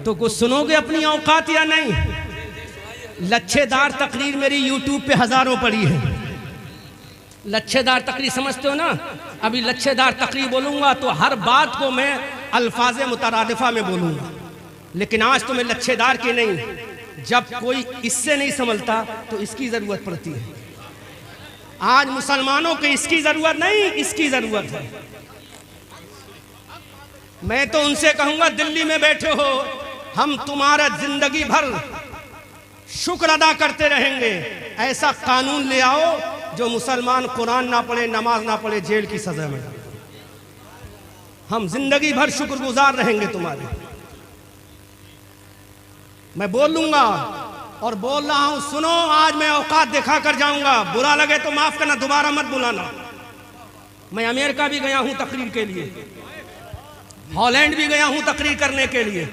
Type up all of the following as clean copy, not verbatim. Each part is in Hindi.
तो कुछ सुनोगे अपनी औकात या नहीं? लच्छेदार तकरीर मेरी यूट्यूब पे हजारों पड़ी है। लच्छेदार तकरीर समझते हो ना? अभी लच्छेदार तकरीर बोलूंगा तो हर बात को मैं अल्फाज मुतरादिफा में बोलूंगा, लेकिन आज तो मैं लच्छेदार की नहीं। जब कोई इससे नहीं संभलता तो इसकी जरूरत पड़ती है। आज मुसलमानों को इसकी जरूरत नहीं, इसकी जरूरत है। मैं तो उनसे कहूंगा, दिल्ली में बैठे हो, हम तुम्हारा जिंदगी भर शुक्र अदा करते रहेंगे। ऐसा कानून ले आओ जो मुसलमान कुरान ना पढ़े, नमाज ना पढ़े, जेल की सजा में। हम जिंदगी भर शुक्रगुजार रहेंगे तुम्हारे। मैं बोलूंगा और बोल रहा हूं, सुनो, आज मैं औकात दिखा कर जाऊंगा। बुरा लगे तो माफ करना, दोबारा मत बुलाना। मैं अमेरिका भी गया हूं तकरीर के लिए, हॉलैंड भी गया हूं तकरीर करने के लिए,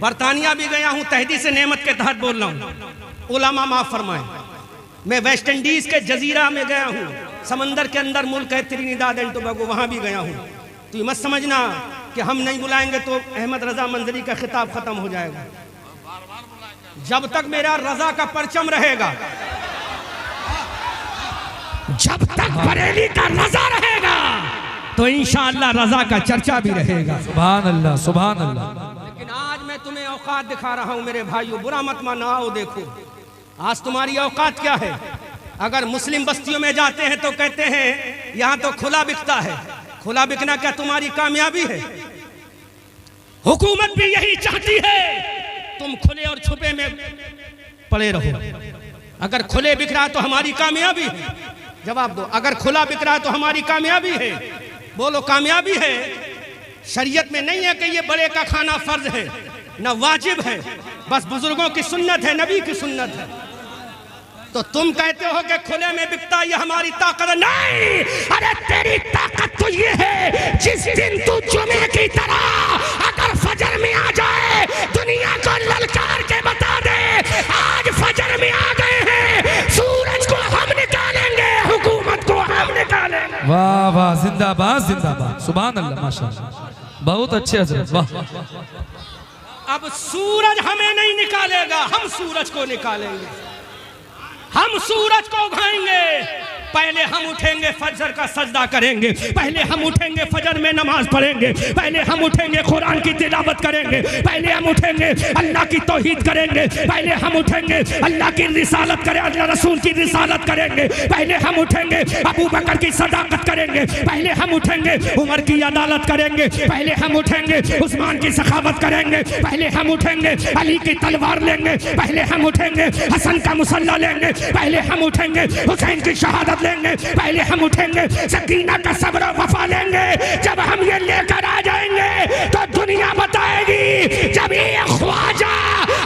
बरतानिया भी गया हूं। तहदीस नेमत के तहत बोल रहा हूं, उलमा माफ फरमाए। मैं वेस्ट इंडीज के जजीरा में गया हूं, समंदर के अंदर मुल्क है त्रिनिदाद एंड टोबैगो, वहां भी गया हूं। तो ये मत समझना कि हम नहीं बुलाएंगे तो अहमद रजा मंजरी का खिताब खत्म हो जाएगा। जब तक मेरा रजा का परचम रहेगा, जब तक बरेली का रजा रहेगा, तो इंशाअल्लाह रजा का चर्चा भी रहेगा। सुभान अल्लाह, सुभान अल्लाह। लेकिन आज मैं तुम्हें औकात दिखा रहा हूं मेरे भाइयों, बुरा मत मानो। आओ देखो आज तुम्हारी औकात क्या है। अगर मुस्लिम बस्तियों में जाते हैं तो कहते हैं यहां तो खुला बिकता है। खुला बिकना क्या तुम्हारी कामयाबी है? हुकूमत भी यही चाहती है तुम खुले और छुपे में पड़े रहो। अगर खुले बिक रहा तो हमारी कामयाबी है। जवाब दो, अगर खुला बिक रहा तो हमारी कामयाबी है। बोलो कामयाबी है। शरीयत में नहीं है कि ये बड़े का खाना फर्ज है, न वाजिब है, बस बुजुर्गों की सुन्नत है, नबी की सुन्नत है। तो तुम कहते हो कि खुले में बिकता ये हमारी ताकत नहीं। अरे तेरी ताकत तो ये है जिस दिन तू जुमे की तरह अगर फजर में आ जाए, दुनिया को ललकार के बता दे आज फजर में आ गए हैं, सूरज को हम निकालेंगे, हुकूमत को हम निकालेंगे। वाह वाह, जिंदाबाद जिंदाबाद, सुभान अल्लाह, माशाअल्लाह, बहुत अच्छे हजरत, वाह। अब सूरज हमें नहीं निकालेगा, हम सूरज को निकालेंगे। हम सूरज को उगाएंगे। पहले हम उठेंगे, फजर का सजदा करेंगे। पहले हम उठेंगे, फजर में नमाज पढ़ेंगे। पहले हम उठेंगे, कुरान की तिलावत करेंगे। पहले हम उठेंगे, अल्लाह की तौहीद करेंगे। पहले हम उठेंगे, अल्लाह की रिसालत करें, अल्लाह रसूल की रिसालत करेंगे। पहले हम उठेंगे, अबू बकर की सदाकत करेंगे। पहले हम उठेंगे, उमर की अदालत करेंगे। पहले हम उठेंगे, उस्मान की सखावत करेंगे। पहले हम उठेंगे, अली की तलवार लेंगे। पहले हम उठेंगे, हसन का मुसल्ला लेंगे। पहले हम उठेंगे, हुसैन की शहादत लेंगे। पहले हम उठेंगे, सकीना का सब्र वफा लेंगे। जब हम ये लेकर आ जाएंगे तो दुनिया बताएगी जब ये ख्वाजा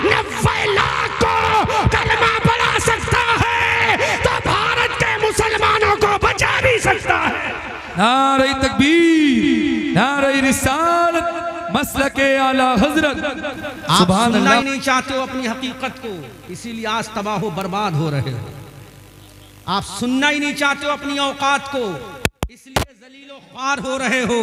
90 लाख को कलमा पढ़ा सकता है तो भारत के मुसलमानों को बचा भी सकता है। नारे तकबीर, नारे रिसालत, मसलके आला हजरत। आप सुनना ही नहीं चाहते हो अपनी हकीकत को, इसीलिए आज तबाह हो बर्बाद हो रहे हो। आप सुनना ही नहीं चाहते हो अपनी औकात को, इसलिए जलीलो ख्वार हो रहे हो।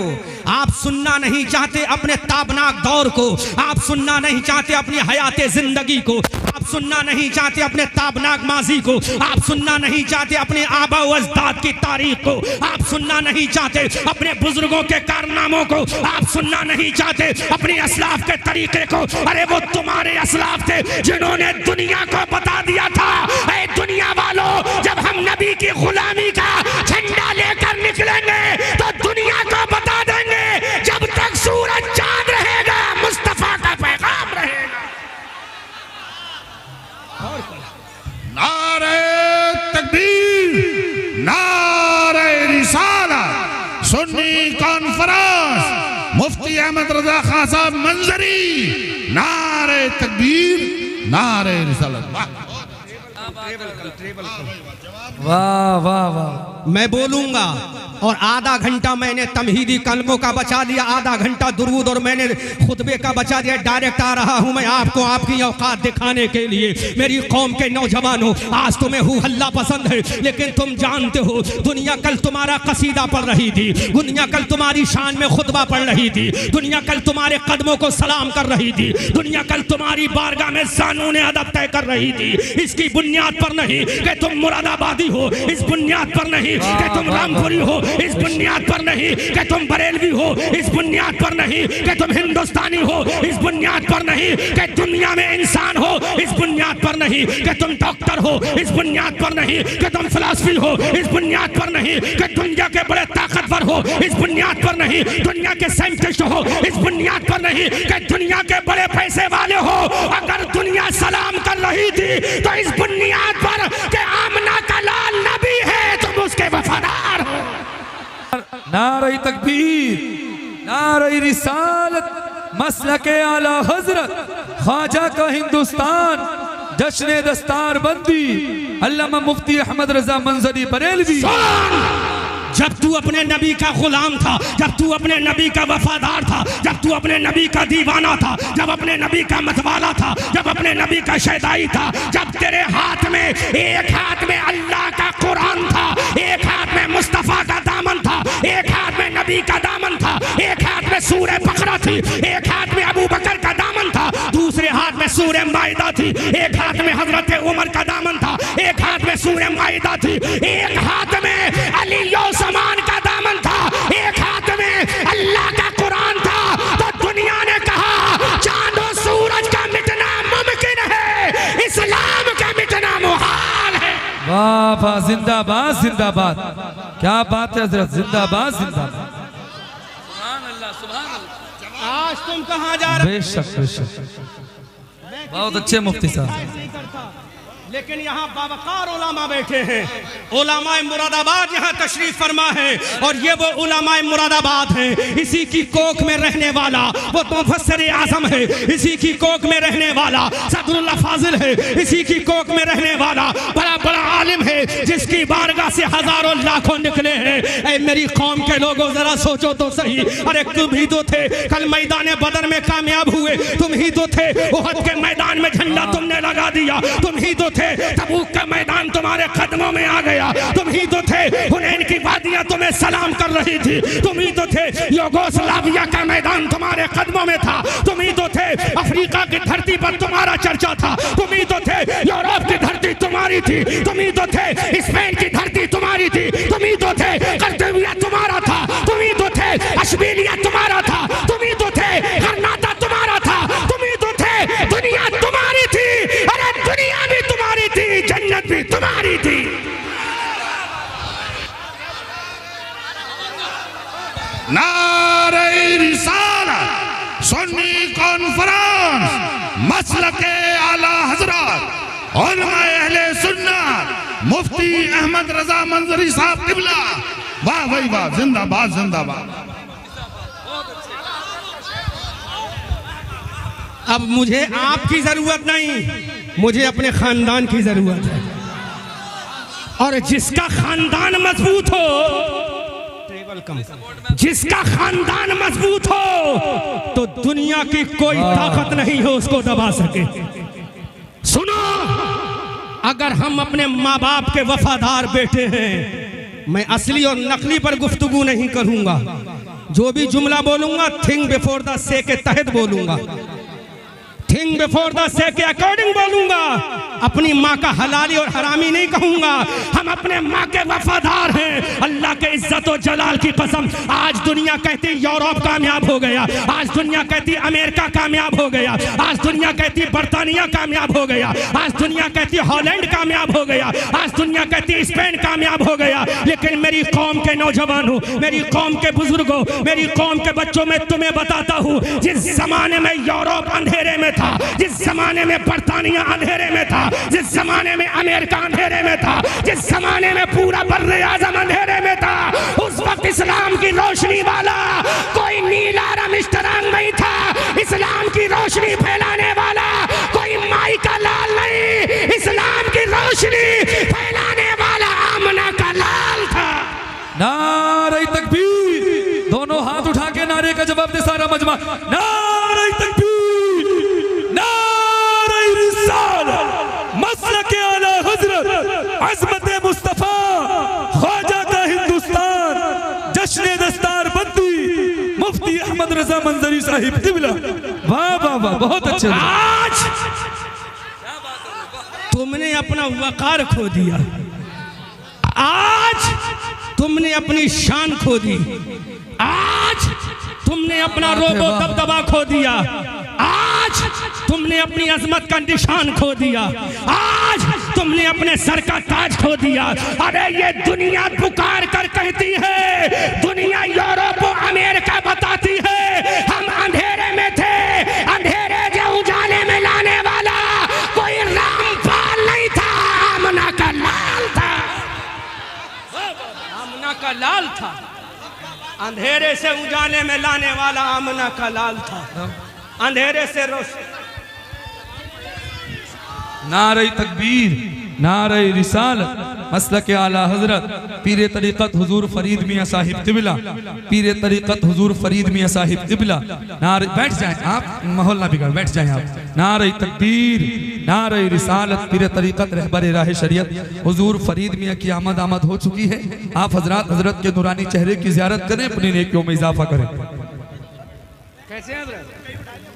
आप सुनना नहीं चाहते अपने ताबनाक दौर को। आप सुनना नहीं चाहते अपनी हयाते जिंदगी को। आप सुनना नहीं चाहते अपने ताबनाक माजी को। आप सुनना नहीं चाहते अपने आबा व अजदाद की तारीख को। आप सुनना नहीं चाहते अपने बुजुर्गों के कारनामों को। आप सुनना नहीं चाहते अपने असलाफ के तरीके को। अरे वो तुम्हारे असलाफ थे जिन्होंने दुनिया को बता दिया था, ऐ दुनिया वालों, जब हम नबी की गुलामी का झंडा लेकर निकलेंगे तो दुनिया को बता देंगे जब तक सूरज चांद रहेगा मुस्तफा का पैगाम रहेगा। नारे तकबीर, नारे रिसालत, सुन्नी कॉन्फ्रेंस, मुफ्ती अहमद रजा खान साहब मंजरी, नारे तकबीर, नारे रिसालत। वाह वाह वाह। मैं बोलूंगा और आधा घंटा मैंने तमहीदी कलमों का बचा दिया, आधा घंटा दुरूद और मैंने खुतबे का बचा दिया। डायरेक्ट आ रहा हूं मैं आपको आपकी औकात दिखाने के लिए। मेरी कौम के नौजवानों, आज तुम्हें हू हल्ला पसंद है, लेकिन तुम जानते हो दुनिया कल तुम्हारा कसीदा पढ़ रही थी, दुनिया कल तुम्हारी शान में खुतबा पढ़ रही थी, दुनिया कल तुम्हारे कदमों को सलाम कर रही थी, दुनिया कल तुम्हारी बारगाह में ज़ानून अदब तय कर रही थी। इसकी बुनियाद पर नहीं कि तुम मुरादाबादी हो, इस बुनियाद पर नहीं कि तुम रामपुरी हो, इस बुनियाद पर नहीं कि तुम बरेलवी हो, इस बुनियाद पर नहीं कि तुम हिंदुस्तानी हो, इस बुनियाद पर नहीं कि दुनिया में इंसान हो, इस बुनियाद पर नहीं कि तुम डॉक्टर हो, इस बुनियाद पर नहीं कि तुम फिलॉसफी हो, इस बुनियाद पर नहीं कि दुनिया के बड़े ताकतवर हो, इस बुनियाद पर नहीं दुनिया के साइंटिस्ट हो, इस बुनियाद पर नहीं कि दुनिया के बड़े पैसे वाले हो। अगर दुनिया सलाम कर रही थी तो इस बुनियाद पर कि आमना का लाल नबी है, तुम उसके वफादार हो। नारे तकबीर, नारे रिसालत, मसलके आला हजरत, ख्वाजा का हिंदुस्तान, जश्न दस्तार बंदी, अल्लामा मुफ्ती अहमद रजा मंजरी बरेलवी। जब तू अपने नबी का गुलाम था, जब तू अपने नबी का वफादार था, जब तू अपने नबी का दीवाना था, जब अपने नबी का मतवाला था, जब अपने नबी का शहदाई था, जब तेरे हाथ में एक हाथ में अल्लाह का कुरान था, एक हाथ में मुस्तफ़ा का दामन था, एक हाथ में नबी का दामन था, एक हाथ में सूरह बकरा थी, एक हाथ में अबू बकर का दामन था, दूसरे हाथ में सूरह माइदा थी, एक हाथ में हजरत उमर का दामन था, एक हाथ में सूरह माइदा थी, एक हाथ में अली समान का दामन था, एक हाथ में अल्लाह का कुरान था। तो दुनिया ने कहा चांद और सूरज का मिटना मुमकिन है, इस्लाम का मिटना मुहाल है। वाह वाह, जिंदाबाद जिंदाबाद, क्या बात है हजरत, जिंदाबाद जिंदाबाद। सुभान अल्लाह, सुभान अल्लाह। आज तुम कहां जा रहे हो? बेशक बेशक, बहुत अच्छे मुफ्ती साहब। लेकिन यहाँ बावकार उलामा बैठे हैं, उलामाए मुरादाबाद यहाँ तशरीफ फरमा है, और ये वो उलामाए मुरादाबाद हैं। इसी की कोख में रहने वाला वो तो मुफस्सिर आज़म है, इसी की कोख में रहने वाला सदरुल्लाह फाजिल है, इसी की कोख में रहने वाला बड़ा बड़ा आलिम है, जिसकी बारगाह से हजारों लाखों निकले हैं। ऐ मेरी कौम के लोगों जरा सोचो तो सही, अरे तुम ही तो थे कल मैदान बदर में कामयाब हुए, तुम ही तो थे उहद के मैदान में झंडा तुमने लगा दिया, तुम ही तो थे तबूक का मैदान तुम्हारे कदमों में आ गया, तुम ही तो थे हुनैन की वादियां तुम्हें सलाम कर रही थी, तुम ही तो थे यूगोस्लाविया का मैदान तुम्हारे कदमों में था, तुम ही तो थे अफ्रीका की धरती पर तुम्हारा चर्चा था, तुम ही तो थे यूरोप की धरती तुम्हारी थी, तुम ही तो थे स्पेन की धरती तुम्हारी थी, तुम ही तो थे कर्तव्य तुम्हारा था, तुम ही तो थे अशबीलिया तुम्हारा था, तुम ही तो थे गरनाता तुम्हारा था, तुम ही तो थे दुनिया तुम्हारी थी। अरे दुनिया भी तुम्हारी थी, जन्नत भी तुम्हारी थी। नारे रिसालत, सुन्नी कॉन्फ्रेंस, मसलके आला हजरत, उलमाए अहले सुन्नत, मुफ्ती अहमद रजा मंजरी साहब किबला। वाह भाई वाह, जिंदाबाद जिंदाबाद। अब मुझे आपकी जरूरत नहीं, मुझे अपने खानदान की जरूरत है, और जिसका खानदान मजबूत हो, जिसका खानदान मजबूत हो तो दुनिया की कोई ताकत नहीं हो उसको दबा सके। सुनो, अगर हम अपने माँ बाप के वफादार बेटे हैं, मैं असली और नकली पर गुफ्तगू नहीं करूंगा, जो भी जुमला बोलूंगा थिंक बिफोर द से के तहत बोलूंगा, थिंक बिफोर द से के अकॉर्डिंग बोलूंगा, अपनी माँ का हलाली और हरामी नहीं कहूंगा। हम अपने माँ के वफादार हैं, अल्लाह के इज्जत और जलाल की कसम। आज दुनिया कहती यूरोप कामयाब हो गया, आज दुनिया कहती अमेरिका कामयाब हो गया, आज दुनिया कहती बर्तानिया कामयाब हो गया, आज दुनिया कहती हॉलैंड कामयाब हो गया, आज दुनिया कहती स्पेन कामयाब हो गया। लेकिन मेरी कौम के नौजवानों, मेरी कौम के बुजुर्गों, मेरी कौम के बच्चों, में तुम्हें बताता हूँ, जिस जमाने में यूरोप अंधेरे में था, जिस जमाने में बर्तानिया अंधेरे में था, जिस जमाने में अमेरिका अंधेरे में था, जिस जमाने में पूरा बर्रे आजम अंधेरे में था, उस वक्त इस्लाम की रोशनी वाला कोई नीला रमिस्टरांग नहीं था, इस्लाम की रोशनी फैलाने वाला कोई माई का लाल नहीं, इस्लाम की रोशनी फैलाने वाला आमना का लाल था। नारे नौजवान, नारे तकबीर, नारे रिसालत, मसलके आला हजरत, अज़मत मुस्तफा, ख्वाजा का हिंदुस्तान, जश्न दस्तार बंदी, मुफ्ती अहमद रजा मंजरी साहिब क़िबला। वाह वाह वाह, बहुत अच्छे। आज तुमने अपना वकार खो दिया, आज तुमने अपनी शान खो दी, आज तुमने अपना रोबो दबदबा खो दिया, आज तुमने अपनी अजमत का निशान खो दिया, आज तुमने अपने सर का ताज खो दिया। अरे ये दुनिया पुकार कर कहती है, दुनिया यूरोप अमेरिका बताती है हम अंधेरे में थे, अंधेरे के उजाले में लाने वाला कोई रामपाल नहीं था, आमना का लाल था, आमना का लाल था, अंधेरे से उजाले में लाने वाला आमना का लाल था, अंधेरे से रोशनी। नारे तकबीर, नारे रिसालत, मसलके आला हजरत, पीर तरीक़त हुजूर फरीद मियाँ साहिब क़िबला, पीर तरीक़त हुजूर फरीद मियाँ साहिब क़िबला। नारे, बैठ जाएं आप, माहौल ना बिगड़, बैठ जाएं आप। नारे तकबीर, नारे रिसालत, पीर तरीक़त रहबर राह शरीयत हुजूर फरीद मियाँ की आमद हो चुकी है। आप हजरत हजरत के नूरानी चेहरे की ज़ियारत करें, अपनी नेकियों में इजाफा करें। कैसे हैं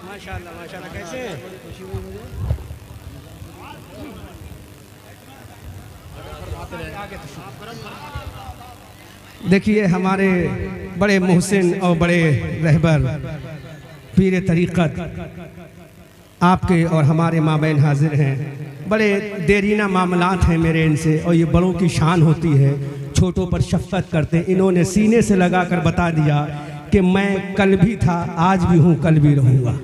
माशाल्लाह माशाल्लाह, कैसे हैं? देखिए हमारे बड़े मोहसिन और बड़े रहबर पीर तरीक़त आपके और हमारे माबैन हाजिर हैं। बड़े देरीना मामलात हैं मेरे इनसे, और ये बड़ों की शान होती है, छोटों पर शफ़क़त करते हैं। इन्होंने सीने से लगा कर बता दिया कि मैं कल भी था, आज भी हूँ, कल भी रहूँगा।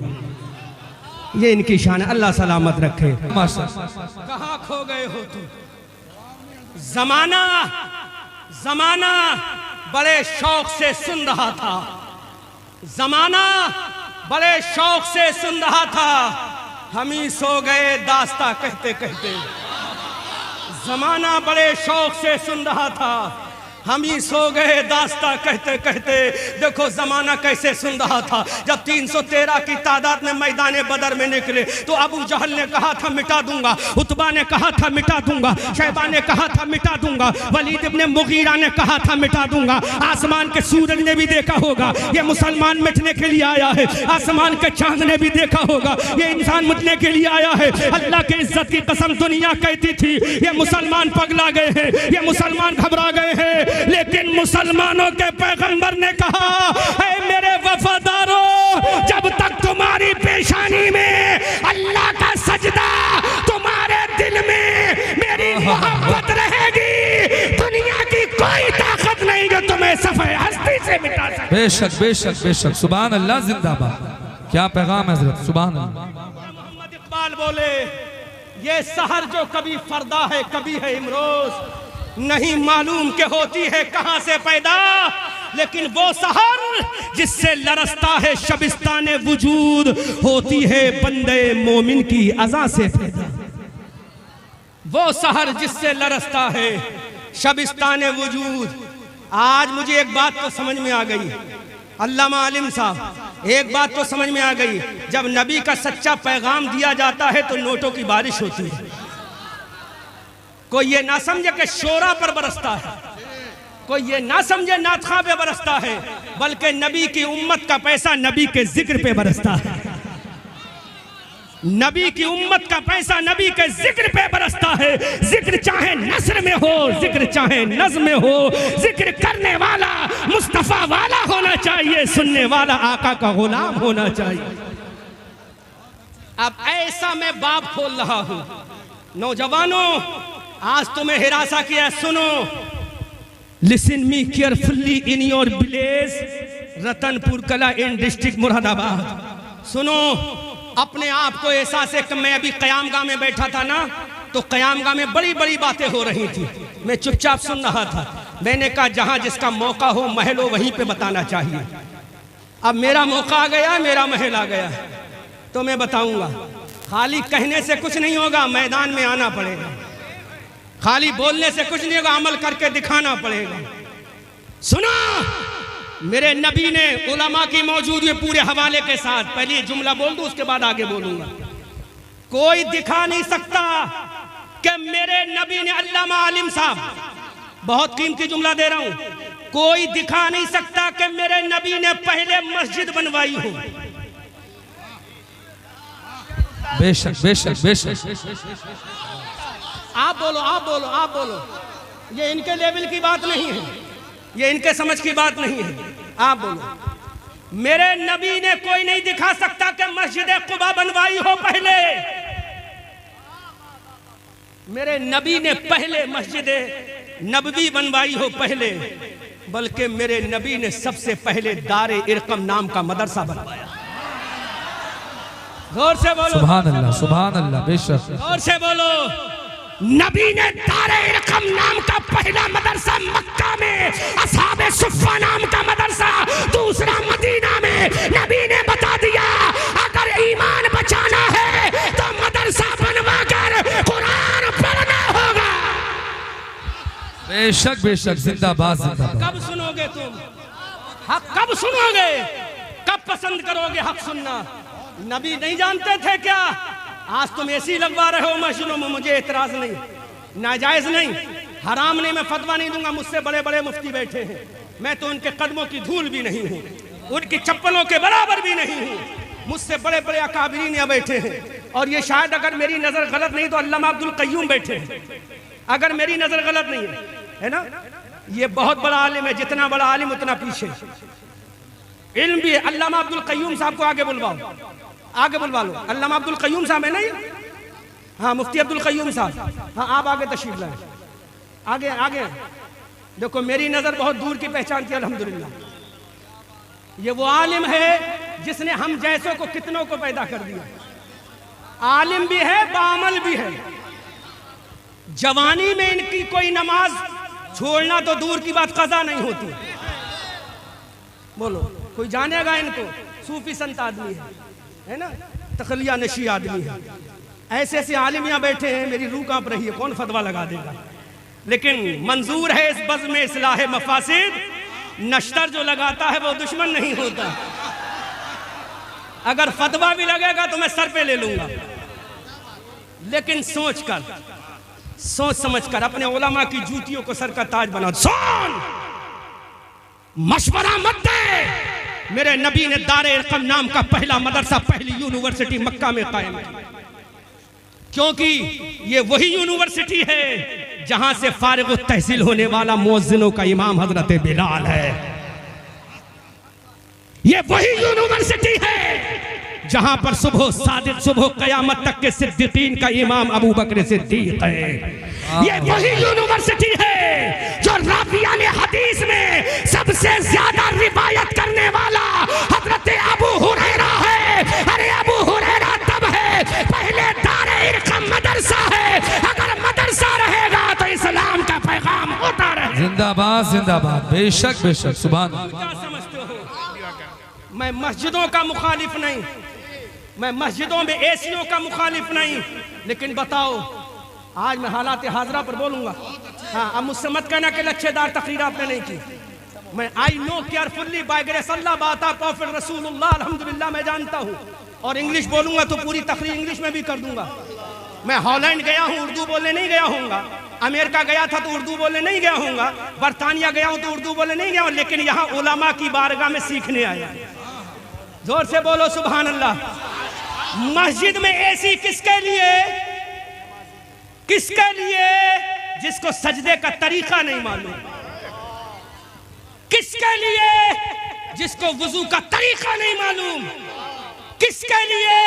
ये इनकी शान है, अल्लाह सलामत रखे। कहाँ खो गए हो तुम? ज़माना ज़माना बड़े शौक से सुन रहा था, ज़माना बड़े शौक से सुन रहा था, हम ही सो गए दास्ता कहते कहते। ज़माना बड़े शौक से सुन रहा था, हम ही सो गए दास्ता कहते कहते। देखो ज़माना कैसे सुन रहा था। जब 313 की तादाद में मैदान बदर में निकले तो अबू जहल ने कहा था मिटा दूंगा, उतबा ने कहा था मिटा दूंगा, शैबा ने कहा था मिटा दूंगा, वलीद इब्ने मुगीरा ने कहा था मिटा दूंगा। आसमान के सूरज ने भी देखा होगा ये मुसलमान मिटने के लिए आया है, आसमान के चांद ने भी देखा होगा ये इंसान मिटने के लिए आया है। अल्लाह के इज्जत की कसम दुनिया कहती थी ये मुसलमान पगला गए हैं, ये मुसलमान घबरा गए हैं, लेकिन मुसलमानों के पैगंबर ने कहा है मेरे वफादारों, जब तक तुम्हारी पेशानी में अल्लाह का सजदा, तुम्हारे दिल में मेरी मोहब्बत रहेगी, दुनिया की कोई ताकत नहीं जो तुम्हें सफे हस्ती से मिटा सके। बेशक बेशक बेशक, सुभान अल्लाह, जिंदाबाद। क्या पैगाम है हजरत, सुभान अल्लाह। मोहम्मद इकबाल बोले ये सहर जो कभी फरदा है कभी है इमरोज, नहीं मालूम के होती है कहां से पैदा, लेकिन वो सहर जिससे लरसता है शबिस्तान वजूद, होती है बंदे मोमिन की अज़ा से पैदा। वो सहर जिससे लरसता है शबिस्तान वजूद। आज मुझे एक बात तो समझ में आ गई, अल्लामा आलिम साहब, एक बात तो समझ में आ गई, जब नबी का सच्चा पैगाम दिया जाता है तो नोटों की बारिश होती है। कोई ये ना समझे कि शोरा पर बरसता है, कोई ये ना समझे नातखा पे बरसता है, बल्कि नबी की उम्मत का पैसा नबी के जिक्र पे बरसता है। नबी की उम्मत का पैसा नबी के जिक्र पे बरसता है। जिक्र चाहे नस्र में हो, जिक्र चाहे नज़्म में हो, जिक्र करने वाला मुस्तफा वाला होना चाहिए, सुनने वाला आका का गुलाम होना चाहिए। अब ऐसा मैं बाप खोल रहा हूं, नौजवानों आज तुम्हें हिरासा किया, सुनो, listen me carefully in your village Ratanpur कला इन डिस्ट्रिक्ट मुरादाबाद। सुनो, अपने आप को एहसास है कि मैं अभी कयामगाह में बैठा था ना, तो कयामगाह में बड़ी बड़ी बातें हो रही थी, मैं चुपचाप सुन रहा था। मैंने कहा जहां जिसका मौका हो महल हो वहीं पे बताना चाहिए। अब मेरा मौका आ गया, मेरा महल आ गया, तो मैं बताऊंगा। खाली कहने से कुछ नहीं होगा, मैदान में आना पड़ेगा। खाली बोलने से कुछ नहीं होगा, अमल करके दिखाना पड़ेगा। सुनो, मेरे नबी ने उलमा की मौजूदगी पूरे हवाले के साथ, पहले जुमला बोल दूं उसके बाद आगे बोलूंगा। कोई दिखा नहीं सकता कि मेरे नबी ने, अल्लामा आलिम साहब बहुत कीमती जुमला दे रहा हूं, कोई दिखा नहीं सकता कि मेरे नबी ने पहले मस्जिद बनवाई हो। बेशक बेशक बेशक। आप बोलो आप बोलो आप बोलो, ये इनके लेवल की बात नहीं है, ये इनके समझ की बात नहीं है। आप बोलो मेरे नबी ने कोई नहीं दिखा सकता कि मस्जिद कुबा बनवाई हो पहले। मेरे नबी ने पहले मस्जिद नबवी बनवाई हो पहले, बल्कि मेरे नबी ने सबसे पहले दारे इरकम नाम का मदरसा बनवाया। जोर से बोलो सुभान अल्लाह सुभान अल्लाह। बेशक जोर से बोलो। नबी ने दारे इरकम नाम का पहला मदरसा मक्का में, असहाबे सुफ़ा नाम का मदरसा दूसरा मदीना में। नबी ने बता दिया अगर ईमान बचाना है तो मदरसा बनवा कर कुरान पढ़ना होगा। बेशक बेशक। जिंदाबाद जिंदाबाद। कब सुनोगे तुम हक? कब सुनोगे? कब पसंद करोगे हक सुनना? नबी नहीं जानते थे क्या? आज तुम ऐसी लगवा रहे हो मस्जिदों में, मुझे एतराज नहीं, नाजायज नहीं, हराम नहीं, मैं फतवा नहीं दूंगा। मुझसे बड़े बड़े मुफ्ती बैठे हैं, मैं तो उनके कदमों की धूल भी नहीं हूँ, उनकी चप्पलों के बराबर भी नहीं हूँ। मुझसे बड़े बड़े अकाबिरीन यहाँ बैठे हैं, और ये शायद अगर मेरी नजर गलत नहीं तो अल्लामा अब्दुल कय्यूम बैठे हैं, अगर मेरी नजर गलत नहीं है ना। ये बहुत बड़ा आलिम है, जितना बड़ा आलिम उतना पीछे। इल्म भी है। अल्लामा अब्दुल कय्यूम साहब को आगे बुलवाओ, आगे बुलवा लो। अल्लामा अब्दुल कय्यूम साहब है ना ये? हाँ, मुफ्ती अब्दुल कय्यूम साहब। हाँ, आप आगे तशरीफ लाएं, आगे आगे। देखो मेरी नजर बहुत दूर की पहचान थी, अल्हम्दुलिल्लाह। ये वो आलिम है जिसने हम जैसों को कितनों को पैदा कर दिया। आलिम भी है, बामल भी है। जवानी में इनकी कोई नमाज छोड़ना तो दूर की बात, कज़ा नहीं होती। बोलो कोई जानेगा इनको? सूफी संत आदमी है ना, तखलिया नशी आदमी है। ऐसे ऐसे आलिम यहाँ बैठे हैं, मेरी रूह कांप रही है, कौन फतवा लगा देगा? लेकिन मंजूर है इस बज़्म में इस्लाह मफासिद। नश्तर जो लगाता है वो दुश्मन नहीं होता। अगर फतवा भी लगेगा तो मैं सर पे ले लूंगा, लेकिन सोच कर, सोच समझ कर अपने उलमा की जूतियों को सर का ताज बना। सुन, मशवरा मत दे। मेरे नबी ने दारे इरकम नाम का पहला मदरसा, पहली यूनिवर्सिटी मक्का में कायम की, क्योंकि ये वही यूनिवर्सिटी है जहां से फारिग तहसील होने वाला मुअज्जिनों का इमाम हजरत बिलाल है। ये वही यूनिवर्सिटी है जहां पर सुबह सादिक, सुबह कयामत तक के सिद्दीकीन का इमाम अबू बकर सिद्दीक है। ये वही यूनिवर्सिटी है जो राबिया ने हदीस में सबसे ज्यादा रिवायत करने वाला हजरत अबू हुरैरा है। अरे अबू हुरैरा तब है, पहले दारे इरकम मदरसा है। अगर मदरसा रहेगा तो इस्लाम का पैगाम होता रहे। जिंदाबाद जिंदाबाद। बेशक बेशक। सुभान। क्या समझते हो? मैं मस्जिदों का मुखालिफ नहीं, मैं मस्जिदों में एसियों का मुखालिफ नहीं, लेकिन बताओ आज मैं हालात हाजरा पर बोलूंगा। हाँ, अब मुझसे मत कहना कि लच्छेदार तकरीर आपने नहीं की। मैं I know carefully by grace Allah बाता प्रॉफिट रसूलुल्लाह, अल्हम्दुलिल्लाह मैं जानता हूँ, और इंग्लिश बोलूंगा तो पूरी तकरीर इंग्लिश में भी कर दूंगा। मैं हॉलैंड गया हूँ, उर्दू बोलने नहीं गया हूँगा। अमेरिका गया था तो उर्दू बोलने नहीं गया हूँगा। बरतानिया गया हूँ तो उर्दू बोलने नहीं गया हूँ, लेकिन यहाँ उलमा की बारगाह में सीखने आया। जोर से बोलो सुभान अल्लाह। मस्जिद में एसी किसके लिए? किसके लिए? जिसको सजदे का तरीका नहीं मालूम। किसके लिए? जिसको वुजू का तरीका नहीं मालूम। किसके लिए?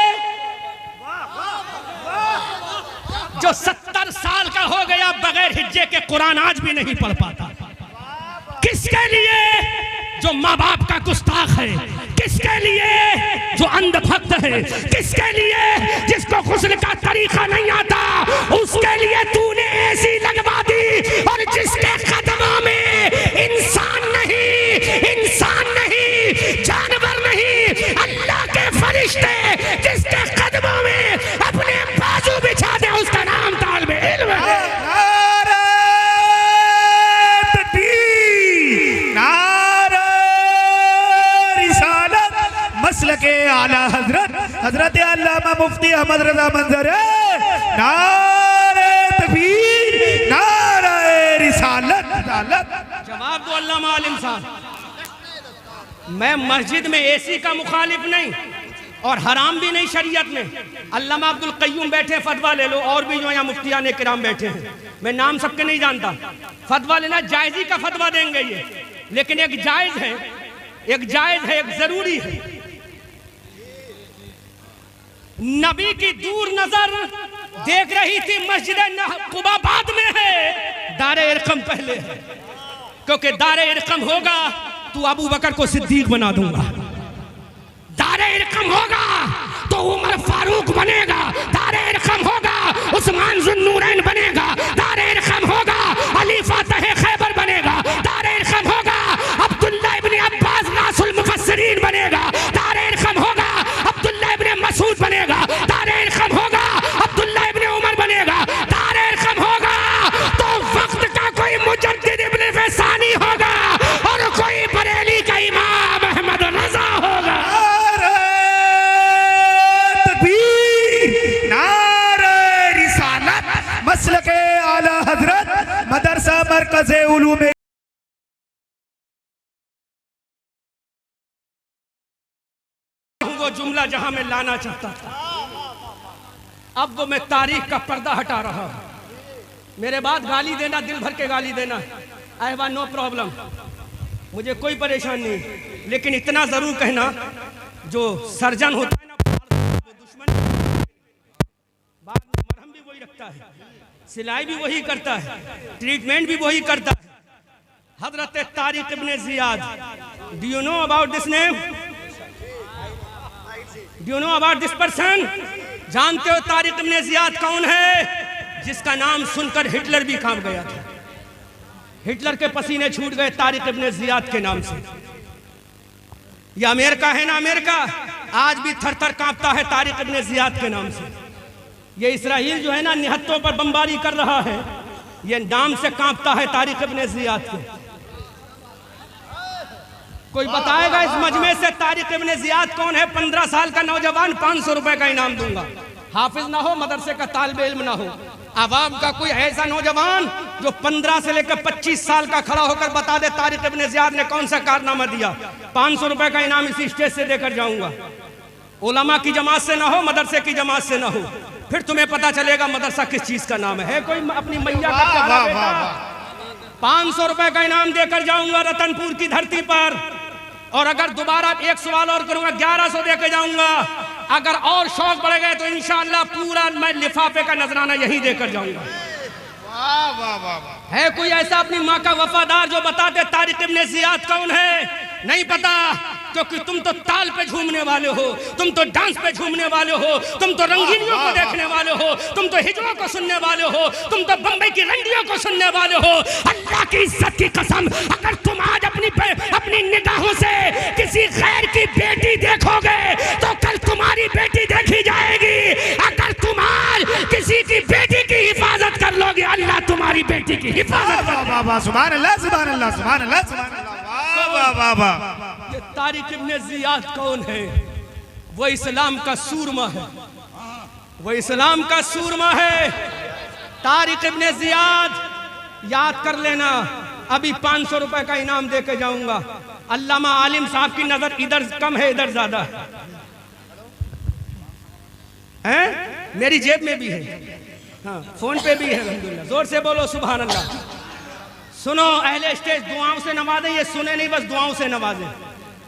जो 70 साल का हो गया बगैर हिज्जे के कुरान आज भी नहीं पढ़ पाता। किसके लिए? जो माँ बाप का गुस्ताख है। किसके लिए? जो अंधभक्त है। किसके लिए? जिसको गुस्ल का तरीका नहीं आता, उसके लिए तूने ऐसी लगवा दी। और जिसके कदमों में इंसान नहीं, जानवर नहीं, अल्लाह के फरिश्ते जिसके कदमों में अपने बाजू बिछा दे, उसका नाम तालिब इल्म है। अहमद रजा मंजर, नारे तकबीर, नारे रिसालत। जवाब दो अल्लामा आलिम साहब। मैं मस्जिद में एसी का मुखालिफ नहीं और हराम भी नहीं शरीयत में। अल्लामा अब्दुल कय्यूम बैठे, फतवा ले लो, और भी जो यहाँ मुफ्तियान किराम बैठे हैं, मैं नाम सबके नहीं जानता। फतवा लेना जायजी का फतवा देंगे ये, लेकिन एक जायज है, एक जरूरी है। नबी की दूर नजर देख रही थी मस्जिद कुबा बाद में है, दारे इरकम पहले है, क्योंकि दारे इरकम होगा तो अबू बकर को सिद्दीक बना दूंगा, दारे इरकम होगा तो उमर फारूक बनेगा, दारे इरकम होगा उस्मान जुन्नूरैन बनेगा, दारे इरकम होगा अली फातह खैबर बनेगा, दारे इरकम होगा अब्दुल्ला इब्ने अब्बास नासुल मुफस्सिरीन बनेगा, दारे इरकम होगा अब्दुल्ला इब्ने मसूद बनेगा, दारे इरकम होगा अब्दुल्ला इब्ने उमर बनेगा, दारे इरकम होगा तो वक्त का कोई मुजद्दिद इब्ने फैसानी होगा और कोई बरेली का इमाम अहमद रजा होगा। मसलके आला हजरत मदरसा मरकज़े उलूम वो जुमला जहां मैं लाना चाहता था, अब वो मैं तारीख का पर्दा हटा रहा हूं। मेरे बाद गाली देना, दिल भर के गाली देना, आई हैव नो प्रॉब्लम, मुझे कोई परेशानी नहीं, लेकिन इतना जरूर कहना, जो सर्जन होता है ना वो दुश्मन, बाद में मरहम भी वही रखता है, सिलाई भी वही करता है, ट्रीटमेंट भी वही करता है। हजरत Tariq ibn Ziyad, do you know about this name? Do you know about this person? जानते हो तारिक इब्ने जियाद कौन है? जिसका नाम सुनकर हिटलर भी कांप गया था, हिटलर के पसीने छूट गए तारिक इब्ने जियाद के नाम से। ये अमेरिका है ना, अमेरिका आज भी थर थर कांपता है तारिक इब्ने जियाद के नाम से। ये इसराइल जो है ना निहत्तों पर बमबारी कर रहा है, ये नाम से कांपता है तारिक इब्ने जियाद के। कोई बताएगा इस मजमे से तारिक इब्ने जियाद कौन है? 15 साल का नौजवान, 500 रुपए का इनाम दूंगा। हाफिज ना हो, मदरसे का तालिब इल्म ना हो, आवाम का कोई ऐसा नौजवान जो 15 से लेकर 25 साल का खड़ा होकर बता दे तारिक इब्ने जियाद ने कौन सा कारनामा दिया, 500 रुपए का इनाम इसी स्टेज से देकर जाऊंगा। उलमा की जमात से ना हो, मदरसे की जमात से ना हो, फिर तुम्हें पता चलेगा मदरसा किस चीज का नाम है। कोई अपनी मैया का 500 रुपए का इनाम देकर जाऊंगा रतनपुर की धरती पर, और अगर दोबारा एक सवाल और करूंगा 1100 देकर जाऊंगा। अगर और शौक बढ़ गए तो इंशाअल्लाह पूरा मैं लिफाफे का नजराना यही देकर जाऊंगा। है कोई ऐसा अपनी माँ का वफादार जो बता दे तारिक इब्ने जियाद कौन है? नहीं पता, क्योंकि तुम तो ताल पे झूमने वाले हो, तुम तो डांस पे झूमने वाले हो, तुम तो रंगीनियों को देखने वाले हो, तुम तो हिजड़ों को सुनने वाले हो, तुम तो बम्बई की रंडियों को सुनने वाले हो। अल्लाह की इज्जत की कसम, अगर तुम आज अपनी निगाहों से किसी गैर की बेटी देखोगे तो कल तुम्हारी बेटी देखी जाएगी। अगर तुम आज किसी की बेटी की हिफाजत कर लोगे, अल्लाह तुम्हारी बेटी की हिफाजत कर। सुभान अल्लाह, सुभान अल्लाह, सुभान अल्लाह, सुभान अल्लाह। ये तारिक इब्ने जियाद कौन है? वो इस्लाम का सूरमा है, वो इस्लाम का सूरमा है। तारिक इब्ने जियाद याद कर लेना, अभी 500 रुपए का इनाम देके जाऊंगा। अल्लामा आलिम साहब की नजर इधर कम है, इधर ज्यादा है। मेरी जेब में भी है, हाँ, फोन पे भी है, अल्हम्दुलिल्लाह। जोर से बोलो सुभान अल्लाह। सुनो अहले स्टेज, दुआओं से नवाजें, ये सुने नहीं बस दुआओं से नवाजें,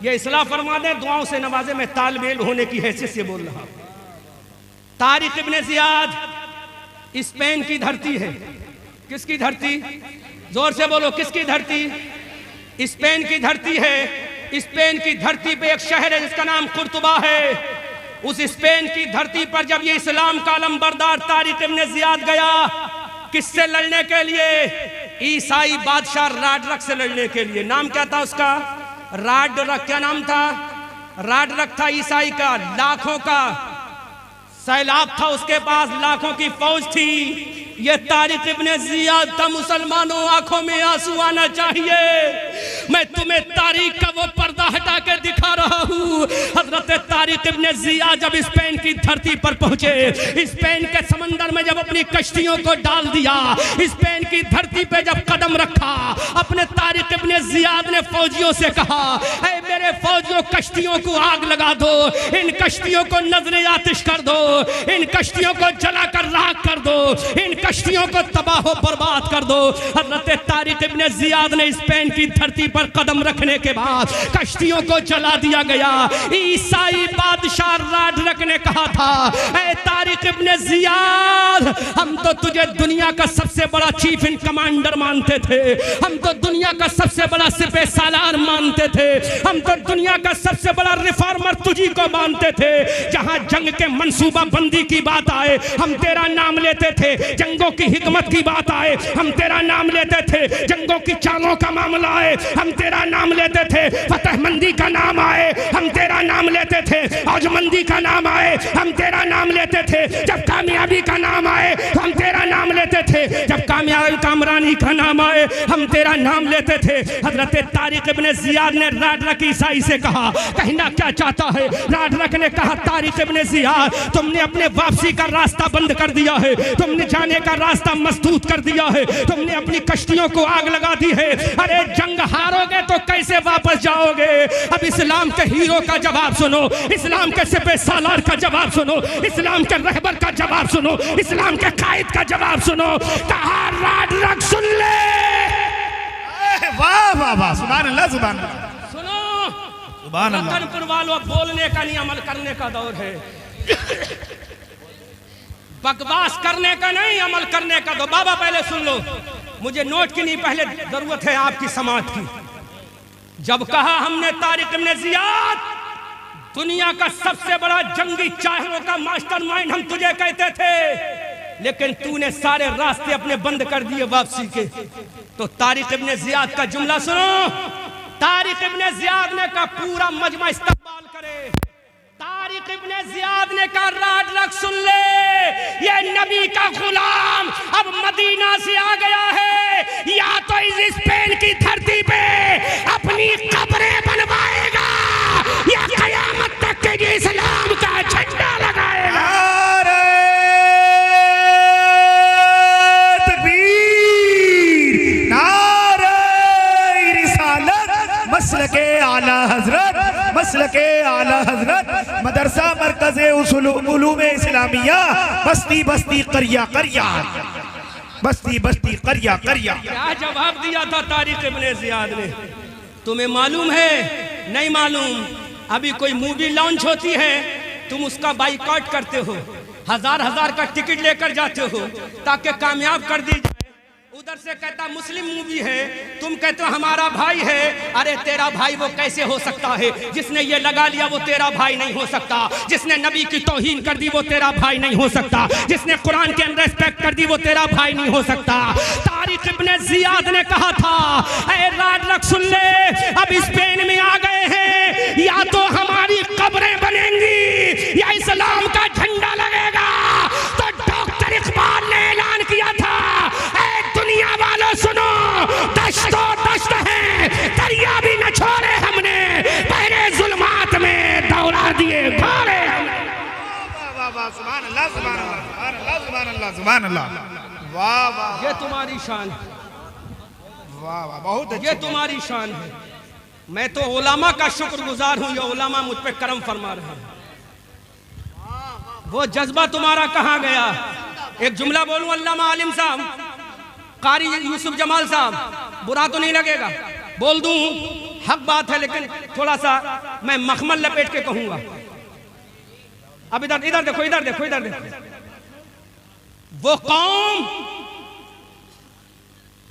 ये इस्लाह फरमा दें, दुआओं से नवाजें। मैं तालिब इल्म होने की हैसियत से बोल रहा हूं। तारिक इब्ने जियाद स्पेन की धरती है। किसकी धरती? जोर से बोलो, किसकी धरती? स्पेन की धरती है। स्पेन की धरती पे एक शहर है जिसका नाम कुर्तुबा है। उस स्पेन की धरती पर जब ये इस्लाम का अलमबरदार तारिक इब्ने जियाद गया, किससे लड़ने के लिए? ईसाई बादशाह राडरक से लड़ने के लिए। नाम क्या था उसका? राडरक। क्या नाम था? राडरक था ईसाई का। लाखों का सैलाब था उसके पास, लाखों की फौज थी। ये तारिक इब्ने जियाद था। मुसलमानों, आंखों में आंसू आना चाहिए। मैं तुम्हें तारीख का वो पर्दा हटा के दिखा रहा हूँ। हजरत तारिक इब्ने जियाद जब स्पेन की धरती पर पहुंचे, स्पेन के समंदर में जब अपनी कश्तियों को डाल दिया, स्पेन की धरती पे जब कदम रखा, अपने तारिक इब्ने जियाद ने फौजियों से कहा, ऐ मेरे फौजियों, कश्तियों को आग लगा दो, इन कश्तियों को नजरे आतिश कर दो, इन कश्तियों को जलाकर राख कर दो, इन कश्तियों को तबाह बर्बाद कर दो। हजरत तारिक इब्ने जियाद ने स्पेन की धरती पर कदम रखने के बाद कश्तियों को जला दिया गया। ईसाई बादशाह राडरक ने कहा था, ऐ तारिक इब्ने जियाद, हम तो तुझे दुनिया का सबसे बड़ा चीफ इन कमांडर मानते थे, हम तो दुनिया का सबसे बड़ा सिपह सालार मानते थे, हम तो दुनिया का सबसे बड़ा रिफॉर्मर तुझी को मानते थे। जहां जंग के मंसूबा बंदी की बात आए, हम तेरा नाम लेते थे, जंगों की हिकमत की बात आए, हम तेरा नाम लेते थे, जंगों की चालों का मामला आए, हम तेरा नाम लेते थे, फतहमंदी का नाम आए, हम तेरा नाम लेते थे, औजमंदी का नाम आए, हम तेरा नाम लेते थे, जब कामयाबी का नाम आए हम तेरा नाम लेते थे, जब कामयाबी कामरानी का नाम आए हम तेरा नाम लेते थे। हजरत तारिक इब्ने जियाद ने राडरक ईसाई से कहा, कहना क्या चाहता है? राडरक ने कहा, तारिक इब्ने जियाद, तुमने अपने वापसी का रास्ता बंद कर दिया है, तुमने जाने का रास्ता मसदूद कर दिया है, तुमने अपनी कश्तियों को आग लगा दी है। अरे जंग हारोगे तो कैसे वापस जाओगे? अब इस्लाम के हीरो का जवाब सुनो, इस्लाम के सिपह सालार का जवाब सुनो, इस्लाम के रहबर का जवाब सुनो, इस्लाम के कायद का जवाब सुनो। कहा राडरक सुन ले। वाह वाह वाह, सुभान अल्लाह, सुभान अल्लाह। सुनो, सुभान अल्लाह। रतनपुर वालों, बोलने का नहीं अमल करने का दौर है, बकवास करने का नहीं अमल करने का दो। बाबा पहले सुन लो, मुझे नोट की नहीं, पहले जरूरत है आपकी समाज की। जब कहा हमने तारिक इब्ने जियाद दुनिया का सबसे बड़ा जंगी चाहेरों का मास्टरमाइंड हम तुझे कहते थे, लेकिन तूने सारे रास्ते अपने बंद कर दिए वापसी के। तो तारिक इब्ने जियाद का जुमला सुनो। तारिक इब्ने जियाद ने कहा, पूरा मजमा इस्तकबाल करे। तारिक इब्ने जियाद ने कहा, राडरक सुन ले, ये नबी का गुलाम अब मदीना से आ गया है, या तो इस स्पेन की धरती पे अपनी कब्रें बनवाएगा या कयामत तक के लिए इस्लाम का झंडा लगाएगा। मसलके आला हजरत, मसलके आला हजरत, मदरसा मरकज़े उलूम इस्लामिया, बस्ती बस्ती करिया करिया, बस्ती बस्ती करिया करिया। क्या जवाब दिया था तारिक इब्ने जियाद ने? तुम्हें मालूम है? नहीं मालूम? अभी कोई मूवी लॉन्च होती है, तुम उसका बाइकआउट करते हो, हजार हजार का टिकट लेकर जाते हो ताकि कामयाब कर दी जाए। उधर से कहता मुस्लिम मूवी है, तुम कहते हो हमारा भाई है। अरे तेरा भाई वो कैसे हो सकता है? जिसने ये लगा लिया वो तेरा भाई नहीं हो सकता, जिसने नबी की तौहीन कर दी वो तेरा भाई नहीं हो सकता, जिसने कुरान के अंदर रिस्पेक्ट कर दी वो तेरा भाई नहीं हो सकता। तारिक इब्ने जियाद ने कहा था, ऐ राडरक सुन ले, अब स्पेन में आ गए हैं, या तो हमारी कब्रें बनेंगी या इस्लाम का झंडा लगेगा। तो डॉक्टर इकबाल ने ऐलान किया था, दुनिया वालों सुनो, दश्तो दश्त है, दरिया भी न छोड़े हमने, पहले जुल्मात में दौड़ा दिए घोड़े। वाह वाह, सुभान अल्लाह, सुभान अल्लाह, सुभान अल्लाह, सुभान अल्लाह। वाह वाह, ये तुम्हारी शान है, वाह वाह, बहुत अच्छी, ये तुम्हारी शान है। मैं तो उलामा का शुक्रगुजार हूँ, ये उलामा मुझ पे करम फरमा रहे हैं। वो जज्बा तुम्हारा कहाँ गया? एक जुमला बोलूं अल्लामा आलिम साहब, कारी यूसुफ जमाल साहब, बुरा तो नहीं लगेगा? बोल दूं, हक बात है, लेकिन थोड़ा सा मैं मखमल लपेट के कहूंगा। अब इधर इधर देखो, इधर देखो, इधर देखो। वो कौम,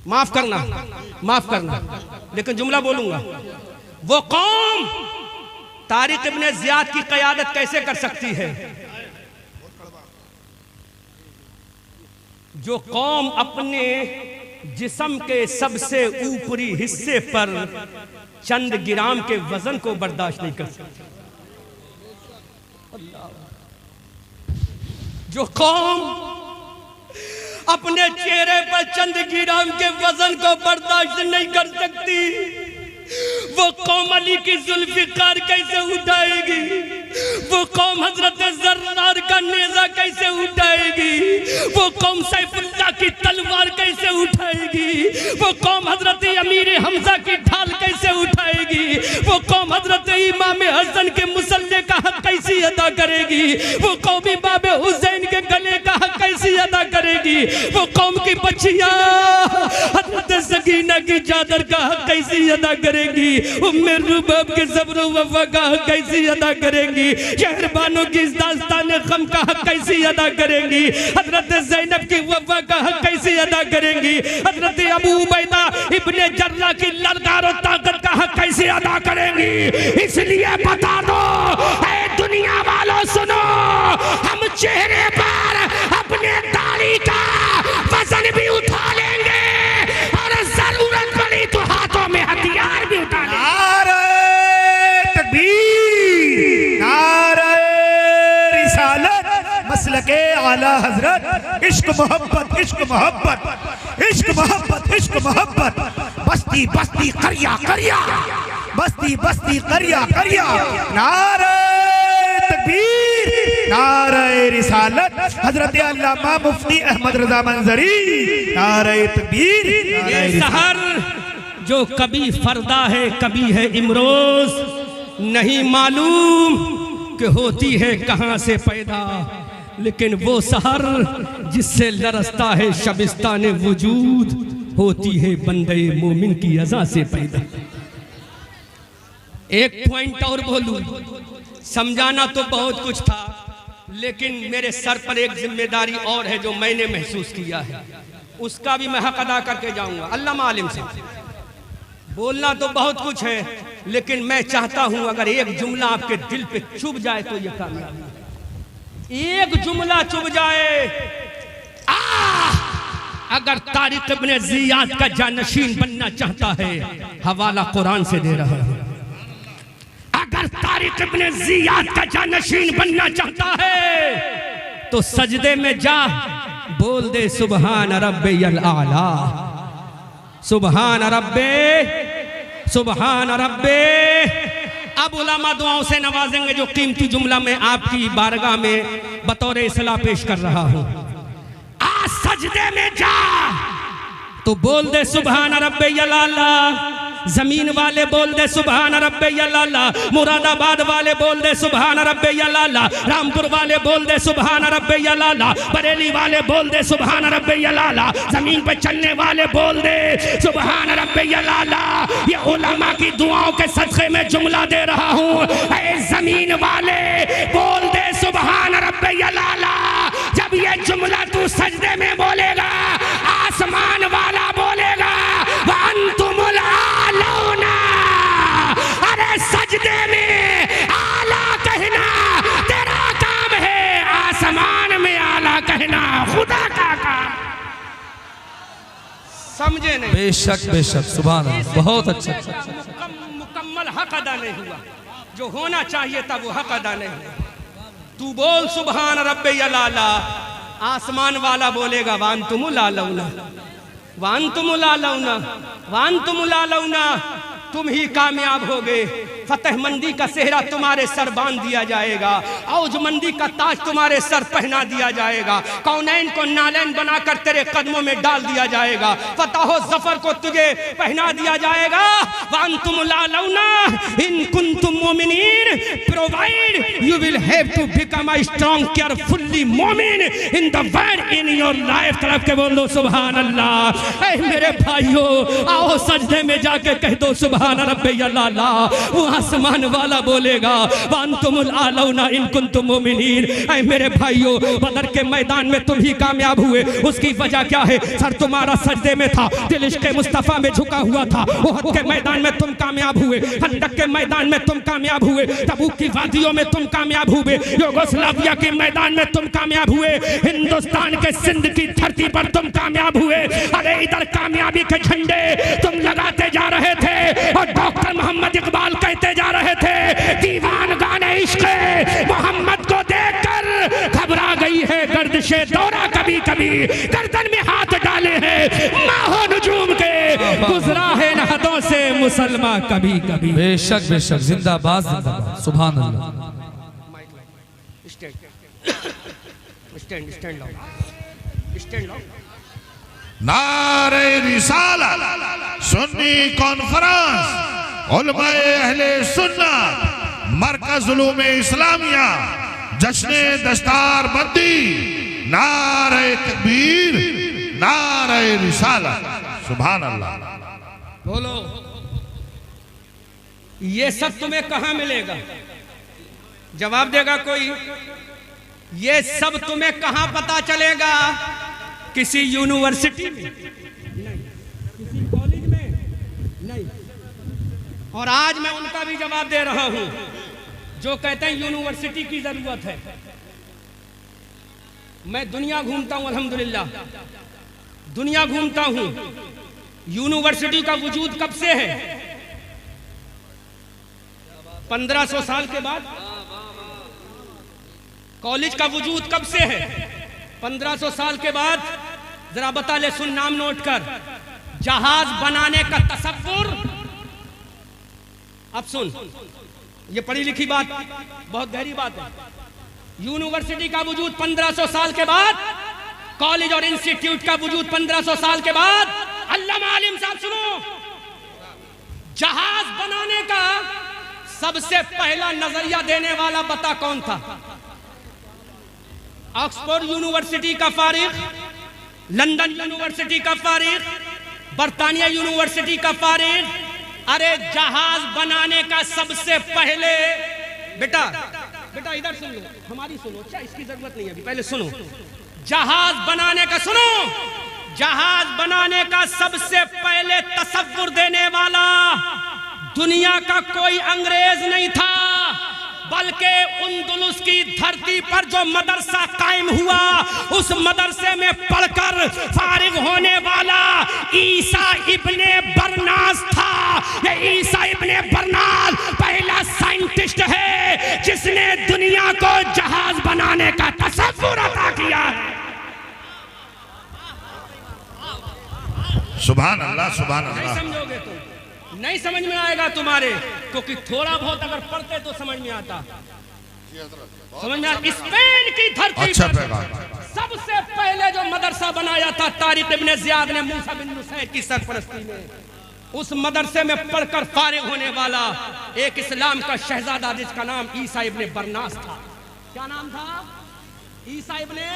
माफ करना, लेकिन जुमला बोलूंगा। वो कौम तारिक इब्ने जियाद की क़यादत कैसे कर सकती है? जो कौम अपने जिस्म के सबसे ऊपरी हिस्से पर चंद ग्राम के वजन को बर्दाश्त नहीं कर सकती। जो कौम अपने चेहरे पर चंद ग्राम के वजन को बर्दाश्त नहीं कर सकती, वो कौम अली की जुल्फिकार कैसे उठाएगी? वो कौम हजरत जर्रार का नेजा कैसे उठाएगी? वो कौम सैफुल्लाह की तलवार कैसे उठाएगी? वो कौम हजरत अमीर हमजा की ढाल कैसे उठाएगी? वो कौम हजरत इमाम हसन के मुसल्ले का हक कैसे अदा करेगी? वो कौम इमाम हुसैन के गले का हक कैसे अदा करेगी? वो कौम की बच्चियां हजरत सकीना की चादर का हक कैसे अदा करेगी? उम्मे रुबाब के सब्र वफा का हक कैसे अदा करेंगी? शहरबानों की इस दास्तान गम का हक कैसे अदा करेंगी? हजरत ज़ैनब की वफा का हक कैसे अदा करेंगी? हजरत अबू उबैदा इब्ने जर्रा की ललकार और ताकत का हक कैसे अदा करेंगी? इसलिए बता दो ऐ दुनिया वालों, सुनो, हम चेहरे पर अपने दाढ़ी का वजन भी उठा लेंगे और जरूरत पड़ी तो हाथों में हथियार भी उठा लेंगे। नारे तकबीर, नारे रिसालत, मसलके आला हजरत, इश्क मोहब्बत, इश्क मोहब्बत, इश्क मोहब्बत, इश्क मोहब्बत, बस्ती बस्ती करिया करिया, बस्ती बस्ती करिया करिया। नारे तकबीर, नारे रिसालत, हजरत अल्लामा मुफ्ती अहमद रजा मंजरी, नारे तकबीर। ये सहर जो कभी फरदा है कभी है इमरोज, नहीं मालूम कि होती है कहाँ से पैदा, लेकिन वो सहर जिससे लरसता है शबिस्तान वजूद, होती है बंदे मोमिन की अज़ा से पैदा। एक पॉइंट और बोलूं, समझाना तो बहुत कुछ था, लेकिन मेरे सर पर एक जिम्मेदारी और है जो मैंने महसूस किया है, उसका भी मैं हक अदा करके जाऊंगा। अल्लाह मालिम से बोलना तो बहुत कुछ है, लेकिन मैं चाहता हूं अगर एक जुमला आपके दिल पे चुभ जाए तो ये कामयाबी। एक जुमला चुभ जाए, अगर तारिक इब्ने ज़ियाद का जानशीन बनना चाहता है, हवाला कुरान से दे रहा है, अगर तारिक इब्ने ज़ियाद का जानशीन बनना चाहता है तो सजदे में जा, बोल दे सुबहान रब्बियल आला, सुबहान रब्बे, सुबहान रब्बे। अब उलमा दुआओं से नवाजेंगे जो कीमती जुमला मैं आपकी बारगाह में बतौर इस्लाह पेश कर रहा हूं। आज सजदे में जा तो बोल दे सुबहान रब्बियल आला, जमीन वाले बोल दे सुबहान रब्बियल आला, मुरादाबाद वाले बोल दे सुबहान रब्बियल आला, रामपुर वाले बोल दे सुबहान रब्बियल आला, बरेली वाले बोल दे सुबहान रब्बियल आला, जमीन पे चलने वाले बोल दे सुबहान रब्बियल आला। ये उलमा की दुआओं के सदक़े में जुमला दे रहा हूँ, ऐ जमीन वाले बोल दे सुबहान रब्बियल आला। जब ये जुमला तू सजदे में बोलेगा, आसमान वाला बोलेगा वअंतुमुल आलौना। अरे सजदे में आला कहना तेरा काम है, आसमान में आला कहना खुदा का काम। समझे नहीं? बेशक बेशक, सुभान अल्लाह, बहुत अच्छा। मुकम्मल हक अदा नहीं हुआ, जो होना चाहिए था वो हक अदा नहीं हुआ। तू बोल सुबहान रब्बियल आला, आसमान वाला बोलेगा वांतुमुल आलौना, वांतुमुल आलौना, वांतुमुल आलौना। तुम ही कामयाब होगे, फतहमंदी का सेहरा तुम्हारे सर बांध दिया जाएगा, औजमंदी का ताज तुम्हारे सर पहना दिया जाएगा, कौनैन को नालैन बनाकर तेरे कदमों में डाल दिया जाएगा, फतह जफर को तुझे पहना दिया जाएगा। वांतुमुल आलौना इन कुंतुम मोमिनीन, provide you will have to become a strong carefully मोमिन in the world in your life. तरफ के बोल दो सुभान अल्लाह। ऐ मेरे भाइयों, आओ सजदे में जाके कह दो सुभान रब्बियल आला। वो आसमान वाला बोलेगा वांतुमुल आलौना इन कुंतुम मोमिनीन। ऐ मेरे भाइयों, बदर के मैदान में तुम ही कामयाब हुए, उसकी वजह क्या है? सर तुम्हारा सजदे में था, दिल इश्क़े मुस्तफ़ा में झुका हुआ था। उहद के मैदान में तुम कामयाब हुए, खंदक के मैदान में तुम कामयाब हुए, तबूक की वादियों में तुम कामयाब हुए, युगोस्लाविया के मैदान में तुम कामयाब हुए, हिंदुस्तान के सिंध की धरती पर तुम कामयाब हुए। अरे इधर कामयाबी के झंडे तुम लगाते जा रहे थे और डॉक्टर मोहम्मद इकबाल कहते जा रहे थे, दीवान गाने इश्क़ मोहम्मद को देखकर घबरा गई है गर्दिशे दौरा, कभी कभी गर्दन में हाथ डाले हैं माहो नजूम के, गुजरा है नहदों से मुसलमान कभी कभी। बेशक बेशक, जिंदाबाद जिंदाबाद, सुभान अल्लाह। स्टैंड स्टैंड लाओ, स्टैंड लाओ। नारे रिसालत, सुन्नी कॉन्फ्रेंस, उलमाए अहले सुन्नत, मरकज उलूम इस्लामिया, जश्न दस्तार बंदी, नारे तकबीर, नारे रिसालत, सुभान अल्लाह। बोलो, ये सब तुम्हें कहां मिलेगा? जवाब देगा कोई? ये सब तुम्हें कहां पता चलेगा? किसी यूनिवर्सिटी में नहीं, किसी कॉलेज में नहीं। और आज मैं उनका भी जवाब दे रहा हूं जो कहते हैं यूनिवर्सिटी की जरूरत है। मैं दुनिया घूमता हूं, अल्हम्दुलिल्लाह दुनिया घूमता हूं। यूनिवर्सिटी का वजूद कब से है? 1500 साल के बाद। कॉलेज का वजूद कब से है? 1500 साल के बाद। जरा बता ले, सुन, नाम नोट कर। जहाज बनाने का तसव्वुर, अब सुन, ये पढ़ी लिखी बात, बहुत गहरी बात है। यूनिवर्सिटी का वजूद 1500 साल के बाद, कॉलेज और इंस्टीट्यूट का वजूद 1500 साल के बाद। अल्लामा आलिम साहब सुनो, जहाज बनाने का सबसे पहला नजरिया देने वाला बता कौन था? ऑक्सफोर्ड यूनिवर्सिटी का फारिग, लंदन यूनिवर्सिटी का फारिग, बर्तानिया यूनिवर्सिटी का फारिग। अरे जहाज बनाने का सबसे पहले, बेटा बेटा इधर सुन लो, हमारी सुनो। अच्छा, इसकी जरूरत नहीं है अभी, पहले सुनो। जहाज बनाने का, सुनो, जहाज बनाने का सबसे पहले तसव्वुर देने वाला दुनिया का कोई अंग्रेज नहीं था, बल्कि उंदुलुस की धरती पर जो मदरसा कायम हुआ, उस मदरसे में पढ़कर फारिग होने वाला ईसा इब्ने बरनास था। ये ईसा इब्ने बरनास पहला साइंटिस्ट है जिसने दुनिया को जहाज बनाने का तसव्वुर अता किया है। सुभान अल्लाह, सुभान नहीं अल्लाह। समझोगे तुम, नहीं समझ में आएगा तुम्हारे, क्योंकि थोड़ा बहुत अगर पढ़ते तो समझ में आता। समझ में आता? स्पेन की धरती अच्छा पर पैगाम। सबसे पहले जो मदरसा बनाया था तारिक इब्ने जियाद ने मूसा बिन नुसैर की सरपरस्ती में, उस मदरसे में पढ़कर फारिग होने वाला एक इस्लाम का शहजादा जिसका नाम ईसा इब्ने बरनास था। क्या नाम था? ईसा इब्ने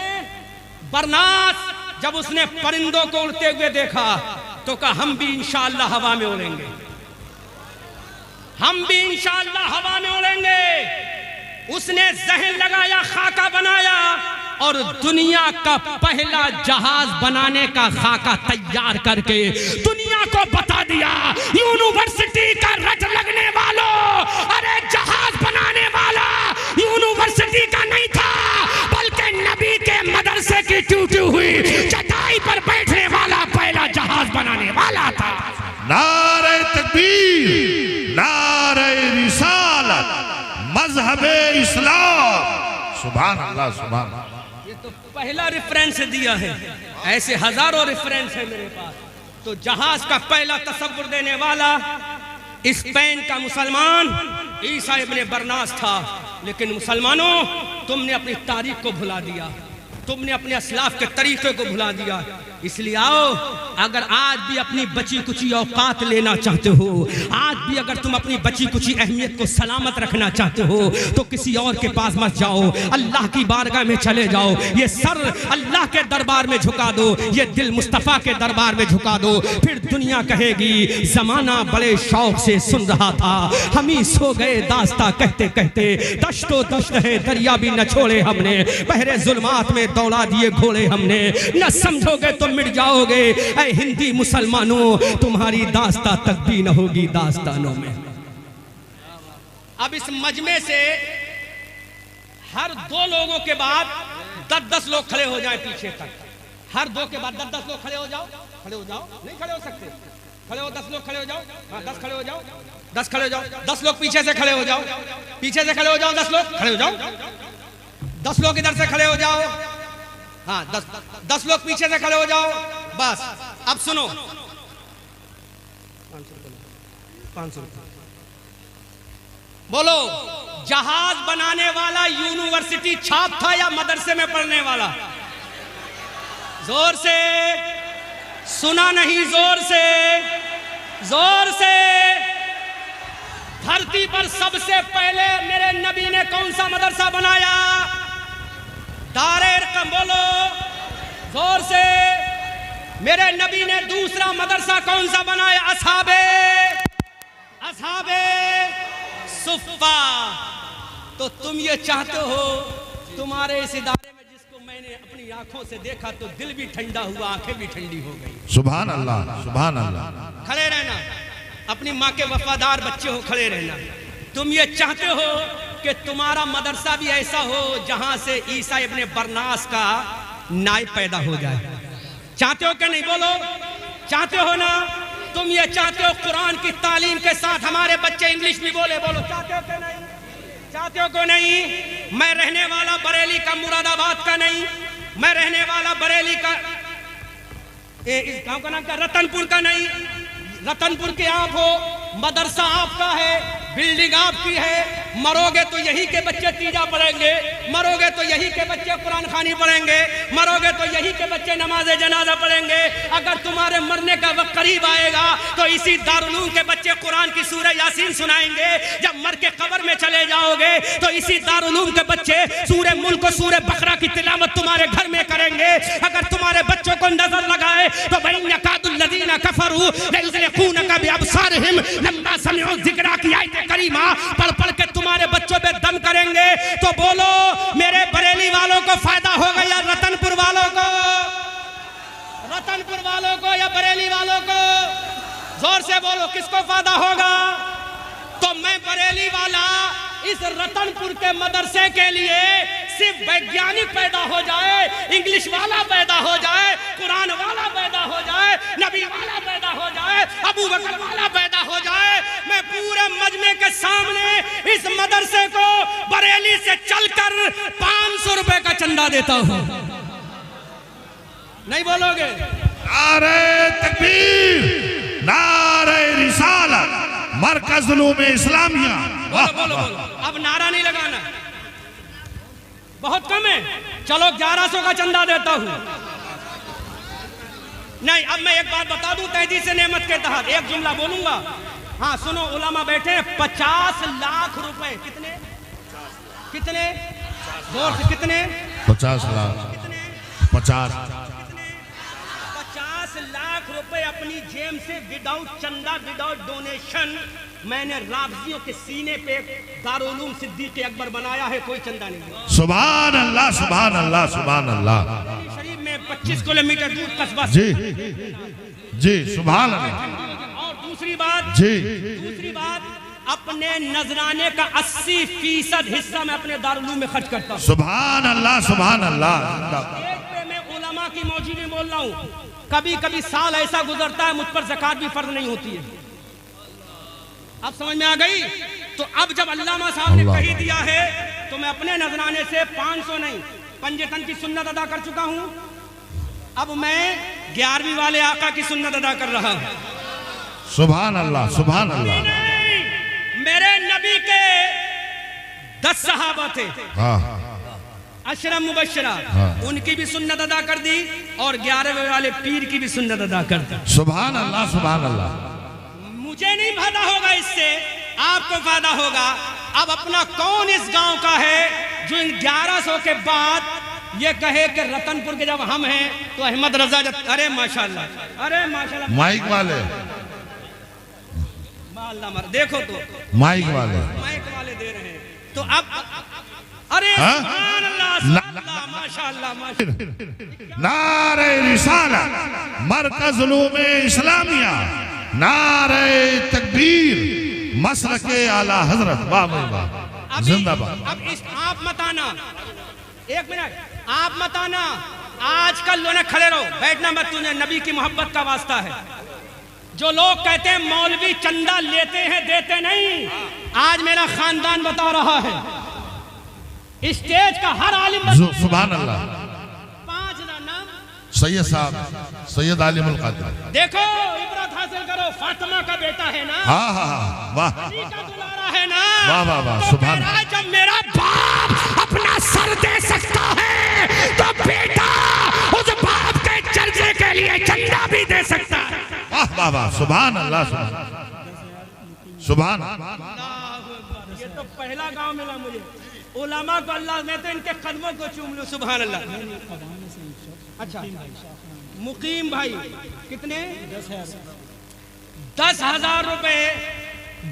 बरनास। जब उसने परिंदों को उड़ते हुए देखा तो कहा हम भी इंशाअल्लाह हवा में उड़ेंगे, हम भी इंशाअल्लाह हवा में उड़ेंगे। उसने जहन लगाया, खाका बनाया और दुनिया का पहला जहाज बनाने का खाका तैयार करके दुनिया को बता दिया। यूनिवर्सिटी का रट लगने वालों, अरे जहाज बनाने वाला यूनिवर्सिटी का नहीं था, बल्कि नबी के मदरसे की टूटी हुई चटाई पर बैठने वाला पहला जहाज बनाने वाला था। नारे तकबीर, नारे रिसालत, मजहबे इस्लाम, सुभान अल्लाह, सुभान अल्लाह। ये तो पहला रेफरेंस दिया है, ऐसे हजारों रेफरेंस है मेरे पास। तो जहाज का पहला तसव्वुर देने वाला स्पेन का मुसलमान ईसा इब्ने बरनास था। लेकिन मुसलमानों, तुमने अपनी तारीख को भुला दिया, तुमने अपने असलाफ के तरीके को भुला दिया। इसलिए आओ, अगर आज भी अपनी बची कुची औकात लेना चाहते हो, आज भी अगर तुम अपनी बची कुची अहमियत को सलामत रखना चाहते हो, तो किसी और के पास मत जाओ, अल्लाह की बारगाह में चले जाओ। ये सर अल्लाह के दरबार में झुका दो, ये दिल मुस्तफ़ा के दरबार में झुका दो। फिर दुनिया कहेगी जमाना बड़े शौक से सुन रहा था, हम ही सो गए दास्ता कहते कहते। दश्तो दश्त है दरिया भी न छोड़े हमने, बहरे जुल्मात में दौड़ा दिए घोड़े हमने। न समझोगे तो मिट जाओगे ऐ हिंदी मुसलमानों, तुम्हारी दास्ता तक भी न होगी दास्तानों में। अब इस मजमे से हर 2 लोगों के बाद 10-10 लोग खड़े हो जाएं पीछे तक। हर 2 के बाद 10-10 लोग खड़े हो जाओ, खड़े हो जाओ। नहीं खड़े हो सकते, खड़े हो, 10 लोग खड़े हो जाओ। हाँ, 10 खड़े हो जाओ, 10 खड़े हो जाओ। 10 लोग पीछे से खड़े हो जाओ, पीछे से खड़े हो जाओ। 10 लोग खड़े हो जाओ, 10 लोग इधर से खड़े हो जाओ। हाँ, 10 लोग पीछे से खड़े हो जाओ। बस अब सुनो, 500 रुपये। बोलो, जहाज बनाने वाला यूनिवर्सिटी छाप था या मदरसे में पढ़ने वाला? जोर से सुना नहीं, जोर से, जोर से। धरती पर सबसे पहले मेरे नबी ने कौन सा मदरसा बनाया? दारे रकम। बोलो जोर से। मेरे नबी ने दूसरा मदरसा कौन सा बनाया? असहाबे सुफ्फा। तो तुम ये चाहते हो तुम्हारे इस इदारे में जिसको मैंने अपनी आंखों से देखा तो दिल भी ठंडा हुआ, आंखें भी ठंडी हो गई। सुभान अल्लाह, सुभान अल्लाह। खड़े रहना, अपनी माँ के वफादार बच्चे हो, खड़े रहना। तुम ये चाहते हो कि तुम्हारा मदरसा भी ऐसा हो जहां से ईसा इब्ने बरनास का नायब पैदा हो जाए। चाहते हो कि नहीं? बोलो, चाहते हो ना? तुम ये चाहते हो कुरान की तालीम के साथ हमारे बच्चे इंग्लिश भी बोले? बोलो, चाहते हो कि नहीं? चाहते हो कि नहीं? मैं रहने वाला बरेली का, मुरादाबाद का नहीं, मैं रहने वाला बरेली का, इस गांव का नाम क्या? रतनपुर का नहीं। रतनपुर के आप हो, मदरसा आपका है, बिल्डिंग आपकी है। मरोगे तो यही के बच्चे तीजा पढ़ेंगे, मरोगे तो यही के बच्चे कुरान खानी पढ़ेंगे, मरोगे तो यही के बच्चे नमाज जनाजा पढ़ेंगे। अगर तुम्हारे मरने का वक्त करीब आएगा तो इसी दारुलूम के बच्चे कुरान की सूरह यासीन सुनाएंगे। जब मर के कब्र में चले जाओगे तो इसी दारुलूम के बच्चे सूरह मुल्क और सूरह बकरा की तिलावत तुम्हारे घर में करेंगे। अगर तुम्हारे बच्चों को नजर लगाए तो वइन्नकादुल्लज़ीना कफरू लयुज़लिकूनका बिअबसारिहिम लम्मा समिअू ज़िक्रा की आयत करीमा पढ़ पढ़ के तुम्हारे बच्चों पे दम करेंगे। तो बोलो, मेरे बरेली वालों को फायदा होगा या रतनपुर वालों को? रतनपुर वालों को या बरेली वालों को? जोर से बोलो, किसको फायदा होगा? तो मैं बरेली वाला इस रतनपुर के मदरसे के लिए सिर्फ वैज्ञानिक पैदा हो जाए, इंग्लिश वाला पैदा हो जाए, कुरान वाला पैदा हो जाए, नबी वाला पैदा हो जाए, अबू बकर वाला पैदा हो जाए, मैं पूरे मजमे के सामने इस मदरसे को बरेली से चलकर 500 रुपए का चंदा देता हूं। नहीं बोलोगे? नारे तकबीर, नारे रिसालत, मरकज़ उलूम-ए इस्लामिया। बोलो बोलो बोलो। अब नारा नहीं लगाना, बहुत कम है। चलो 1100 का चंदा देता हूं। नहीं, अब मैं एक बात बता दूं तहदीद से नेमत के तहत एक जुमला बोलूंगा। हाँ सुनो, उलमा बैठे। 50 लाख रुपए। कितने? कितने? जोर से, कितने? 50 लाख। कितने? 50 लाख रुपए अपनी जेब से विदाउट चंदा, विदाउट डोनेशन मैंने राबजियों के सीने पे दारुल उलूम सिद्दीक़ अकबर बनाया है। कोई चंदा नहीं। सुभान अल्लाह, सुभान अल्लाह, सुभान अल्लाह। शरीफ में 25 किलोमीटर दूर कस्बा। जी जी, सुभान अल्लाह। और दूसरी बात जी, दूसरी बात, अपने नजराने का 80% हिस्सा मैं अपने दारुल उलूम में खर्च करता हूँ। सुभान अल्लाह, सुभान अल्लाह। एक पे मैं उलमा की मौजूदगी में बोल रहा हूँ। कभी कभी साल ऐसा गुजरता है मुझ पर ज़कात भी फर्ज नहीं होती है। अब समझ में आ गई? तो अब जब अल्लामा साहब ने कही दिया है तो मैं अपने नजराने से 500 नहीं, पंजतन की सुन्नत अदा कर चुका हूं। अब मैं 11वीं वाले आका की सुन्नत अदा कर रहा हूं। सुभान अल्लाह, सुभान अल्लाह। मेरे नबी के 10 सहाबा थे, अशरा मुबशरा, उनकी भी सुन्नत अदा कर दी और 11वें वाले पीर की भी सुन्नत अदा कर दी। सुभान अल्लाह, सुभान अल्लाह। मुझे नहीं फायदा होगा इससे, आपको फायदा होगा। अब अपना कौन इस गांव का है जो इन 1100 के बाद ये कहे कि रतनपुर के जब हम हैं तो अहमद रजा अरे माशाल्लाह, अरे माशाल्लाह। माइक वाले, देखो तो माइक वाले दे रहे हैं। तो अब अरे सुभान अल्लाह, माशाल्लाह, माशाल्लाह। नारे रिसालत, मरकज़ उलूम-ए इस्लामिया, नारे तकबीर, मसलके आला हजरत। वाह भाई वाह, जिंदाबाद। अब इस आप मत आना, एक मिनट, आप मत आना। आजकल लोग खड़े रहो, बैठना मत, तुझे नबी की मोहब्बत का वास्ता है। जो लोग कहते हैं मौलवी चंदा लेते हैं देते नहीं, आज मेरा खानदान बता रहा है, स्टेज का हर आलिम सुभान अल्लाह। 5 नाम सैयद साहब सैयद आलिमुल क़द्र। देखो इबरत हासिल करो, फातिमा का बेटा है ना, हाँ हाँ हाँ, वाह अली का दुलारा है ना, वाह वाह वाह, तो सुभान कह रहा है, जब मेरा बाप अपना सर दे सकता है तो बेटा उस बाप के चर्चे के लिए चंदा भी दे सकता है। वाह वाह वाह, सुभान अल्लाह, सुभान। ये तो पहला गांव मिला मुझे, उलमा को अल्लाह, मैं तो इनके कदमों को चूम लूं, सुभान अल्लाह। अच्छा मुकीम भाई कितने? 10,000 रुपए,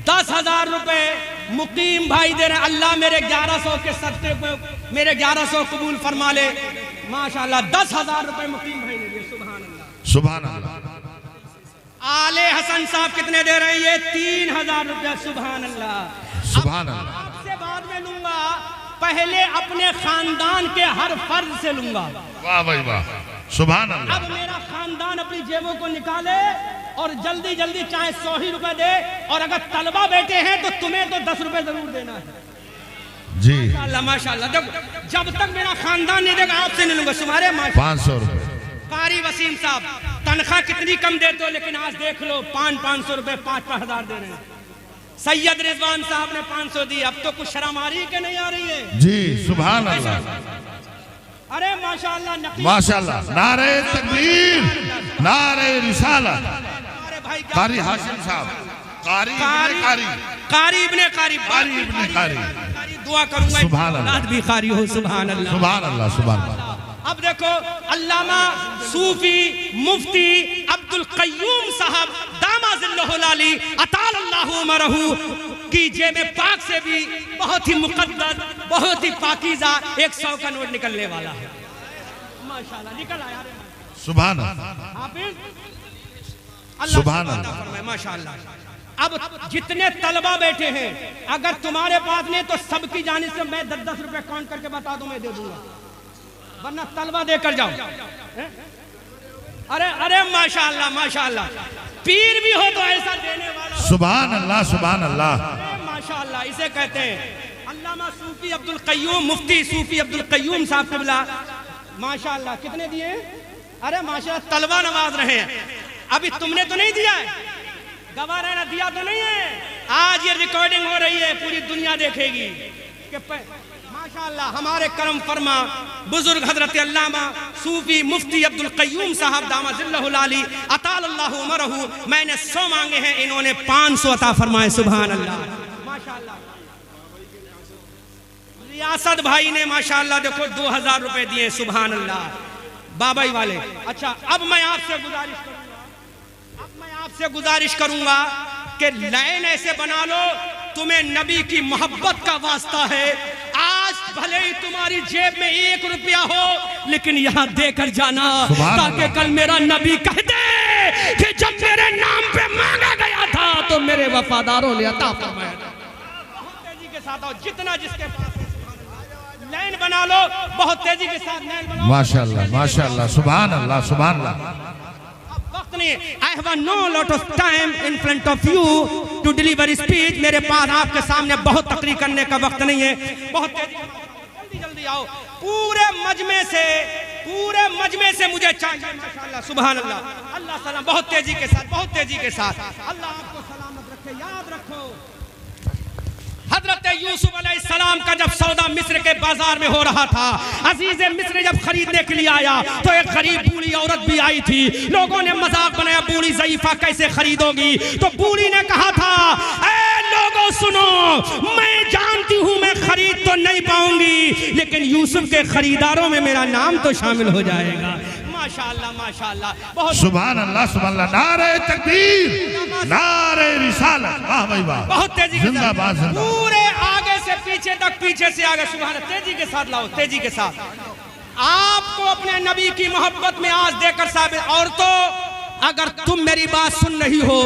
10,000 रुपए मुकीम भाई दे रहे। अल्लाह मेरे 1100 के सदक़े को मेरे 1100 कबूल फरमा ले, माशाल्लाह। 10,000 रुपए मुकीम भाई ने दिए, सुभान अल्लाह, सुभान अल्लाह। आले हसन साहब कितने दे रहे हैं? ये 3,000 रुपया, सुभान अल्लाह, सुभान अल्लाह। आपसे बाद में लूंगा, पहले अपने खानदान के हर फर्द से लूंगा। वाह भाई वाह, सुभान अल्लाह। अब मेरा खानदान अपनी जेबों को निकाले और जल्दी जल्दी चाहे 100 ही रुपए दे, और अगर तलबा बैठे हैं तो तुम्हें तो 10 रुपए जरूर देना है जी, माशाल्लाह माशाल्लाह। देखो जब तक मेरा खानदान नहीं देगा आपसे नहीं लूंगा। तुम्हारे 500 रुपए। कारी वसीम साहब तनख्वाह कितनी कम देते हो, लेकिन आज देख लो 500 रुपए 5,000 दे रहे हैं। सैयद रिजवान साहब ने 500 दी, अब तो कुछ शर्म आ रही के नहीं आ रही है? जी, सुभान अल्लाह, अरे माशाल्लाह, माशाल्लाह। नारे तकबीर, नारे रिसालत। अरे भाई कारी हाशिम साहब, कारी इब्ने कारी, कारी इब्ने कारी, कारी इब्ने कारी। दुआ करूंगा सुभान अल्लाह, औलाद भी कारी हो, सुभान अल्लाह, सुभान अल्लाह, सुभान अल्लाह। अब देखो अल्लामा सूफी मुफ्ती अब्दुल क़य्यूम साहब दामाज़िल्लुहु अली अताल अल्लाहु उमरहु की जेब पाक से भी बहुत ही मुक़द्दस, बहुत ही पाकीज़ा 100 का नोट निकलने वाला है, माशाल्लाह। निकल आया सुभान अल्लाह, हाफिज़, सुभान अल्लाह फरमाए, माशाल्लाह। अब जितने तलबा बैठे हैं, अगर तुम्हारे पास नहीं तो सबकी जानिब से मैं 10-10 रुपए काउंट करके बता दूं, मैं दे दूंगा, वरना तलबा देकर जाओ। अरे अरे माशाल्लाह माशाल्लाह, पीर भी हो तो ऐसा देने वाला। सुभान अल्लाह, सुभान अल्लाह, माशाल्लाह, इसे कहते हैं अल्लामा सूफी अब्दुल क़य्यूम, मुफ्ती सूफी अब्दुल क़य्यूम साहब क़िबला, माशाल्लाह। कितने दिए? अरे माशाल्लाह, तलबा नवाज रहे हैं। अभी तुमने तो नहीं दिया है, गवाह रहना दिया तो नहीं है। आज ये रिकॉर्डिंग हो रही है, पूरी दुनिया देखेगी कि माशाल्लाह हमारे करम फरमा बुजुर्ग हजरत अल्लामा सूफी मुफ्ती अब्दुल क़य्यूम साहब दामाज़िल्लुहु अली अताल अल्लाहु उमरहु, मैंने 100 मांगे हैं, इन्होंने 500 अता फरमाए, सुभान अल्लाह, माशाल्लाह। रियासत भाई ने माशाल्लाह देखो 2,000 रुपए दिए, सुभान अल्लाह, बाबाई वाले। अच्छा अब मैं आपसे गुजारिश करूंगा कि लाइन ऐसे बना लो, तुम्हें नबी की मोहब्बत का वास्ता है। आज भले ही तुम्हारी जेब में 1 रुपया हो, लेकिन यहाँ देकर जाना, ताकि कल मेरा नबी कह दे कि जब मेरे नाम पे मांगा गया था तो मेरे वफादारों ने अता फरमाया। बहुत तेजी के साथ आओ, जितना जिसके पास लाइन बना लो, बहुत तेजी के साथ लाइन बनाओ, माशाल्लाह माशाल्लाह, सुभान अल्लाह, सुभान अल्लाह। वक्त नहीं, I have no lot of time in front of you to deliver speech। मेरे पास आपके सामने बहुत तकरीर करने का वक्त नहीं है, बहुत जल्दी जल्दी आओ। पूरे मजमे से मुझे चाहिए, माशाल्लाह, सुभान अल्लाह, अल्लाह सलाम, बहुत तेजी के साथ, बहुत तेजी के साथ, अल्लाह आपको सलामत रखे। याद रखो हजरत यूसुफ अलैहिस्सलाम का जब सौदा मिस्र के बाजार में हो रहा था, अजीज मिस्र जब खरीदने के लिए आया तो एक गरीब बूढ़ी औरत भी आई थी। लोगों ने मजाक बनाया, बूढ़ी ज़ईफा कैसे खरीदोगी? तो बूढ़ी ने कहा था, ऐ लोगों सुनो, मैं जानती हूँ मैं खरीद तो नहीं पाऊंगी, लेकिन यूसुफ के खरीदारों में मेरा नाम तो शामिल हो जाएगा। माशाल्लाह माशाल्लाह, बहुत सुभान अल्लाह, सुभान अल्लाह। नारे तकबीर, नारे रिसालत, वाह भाई वाह, बहुत तेजी के जिंदाबाद, साथ, जिंदाबाद। पूरे आगे से पीछे तक, पीछे से आगे, सुभान, तेजी के साथ लाओ, तेजी के साथ। आपको अपने नबी की मोहब्बत में आज देकर साबित। और तो अगर तुम मेरी बात सुन रही हो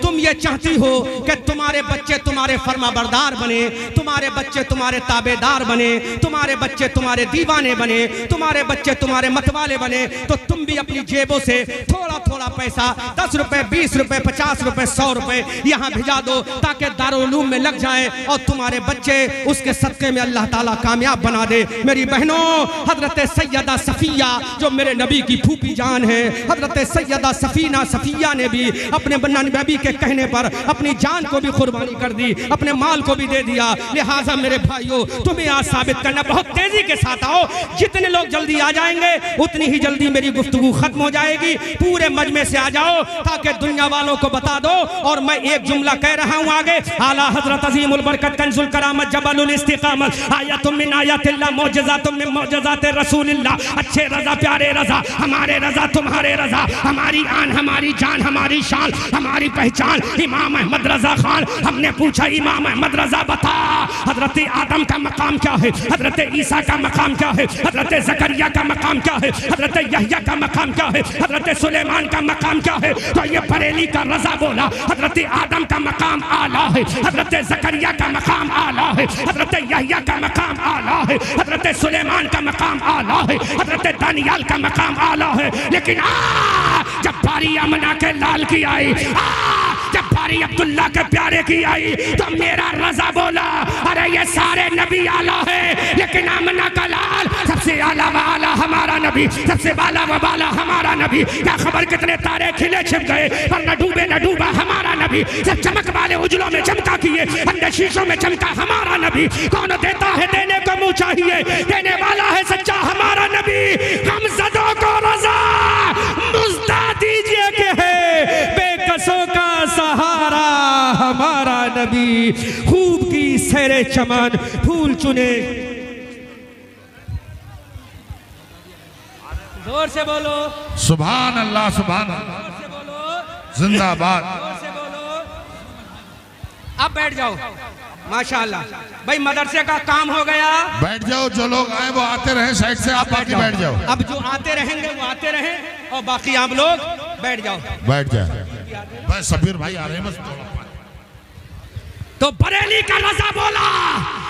तुम ये चाहती हो कि तुम्हारे बच्चे तुम्हारे फर्माबरदार बने, तुम्हारे बच्चे तुम्हारे ताबेदार बने, तुम्हारे बच्चे तुम्हारे दीवाने बने, तुम्हारे बच्चे तुम्हारे मतवाले बने, तो तुम भी अपनी जेबों से थोड़ा थोड़ा पैसा 10 रुपए 20 रुपए 50 रुपए 100 रुपए यहाँ भिजा दो ताकि दारुल उलूम में लग जाए और तुम्हारे बच्चे उसके सदक़े में अल्लाह ताला कामयाब बना दे। मेरी बहनों, हजरत सैयदा सफ़िया जो मेरे नबी की फूफी जान है, हजरत सैयदा सफ़ीना सफ़िया ने भी अपने नबी के कहने पर अपनी जान को भी कुर्बानी कर दी, अपने माल को भी दे दिया। लिहाजा मेरे भाइयों, तुम्हें आज साबित करना, बहुत तेजी के साथ आओ, जितने लोग जल्दी आ जाएंगे उतनी ही जल्दी मेरी गुफ्तगू खत्म हो जाएगी। पूरे मजमे से आ जाओ ताकि दुनिया वालों को बता दो। और मैं एक जुमला कह रहा हूं आगे, आला हजरत अजीमुल बरकत कंजुल करामत जबलुल इस्तिकामत आयतुम मिन आयातिल्लाह मौजज़ातुम मिन मौजज़ाति रसूलिल्लाह। अच्छे रजा प्यारे रजा, हमारे रजा तुम्हारे रजा, हमारी आन हमारी जान हमारी शान हमारी पहचान इमाम अहमद रजा खान। हमने पूछा इमाम अहमद रजा बता हजरत आदम का मकाम क्या है, हजरत ईसा का मकाम क्या है, हजरत जकरिया का मकाम क्या है, हजरत यहया का मकाम क्या है, हजरत सुलेमान का मकाम क्या है। तो ये बरेली का रजा बोला हजरत आदम का मकाम आला है, हजरत जकरिया का मकाम आला है, हजरत यहया का मकाम आला है, हजरत सुलेमान का मकाम आला है, हजरत दानियाल का मकाम आला है। लेकिन जब बारी अमना के लाल की आई, जब बारी अब्दुल्ला के प्यारे की आई, तो मेरा रजा बोला अरे ये सारे नबी आला है, लेकिन आमना का लाल सबसे आला व आला हमारा नबी, सबसे बाला व बाला हमारा नबी। क्या खबर कितने तारे खिले छिप गए, पर न डूबे न डूबा हमारा नबी। सब चमक वाले उजलों में चमका किए, अंदर शीशों में चमका हमारा नबी। कौन देता है देने को मुँह चाहिए, देने वाला है सच्चा हमारा नबी। हम ज़दों को रजा मुज़्दा दीजिए के है बेकसों का सहारा हमारा नबी। खूब की सैरे चमन फूल चुने, जोर से बोलो सुभान अल्लाह सुभान अल्लाह, जोर से बोलो जिंदाबाद। जोर से बोलो। अब बैठ जाओ, माशाअल्लाह भाई मदरसे का काम हो गया। बैठ जाओ, जो लोग आए वो आते रहे साइड से, आप बाकी बैठ जाओ। अब जो आते रहेंगे वो आते रहें और बाकी आप लोग बैठ जाओ। बैठ जाए बस, सबीर भाई आ रहे हैं बस। तो बरेली का रजा बोला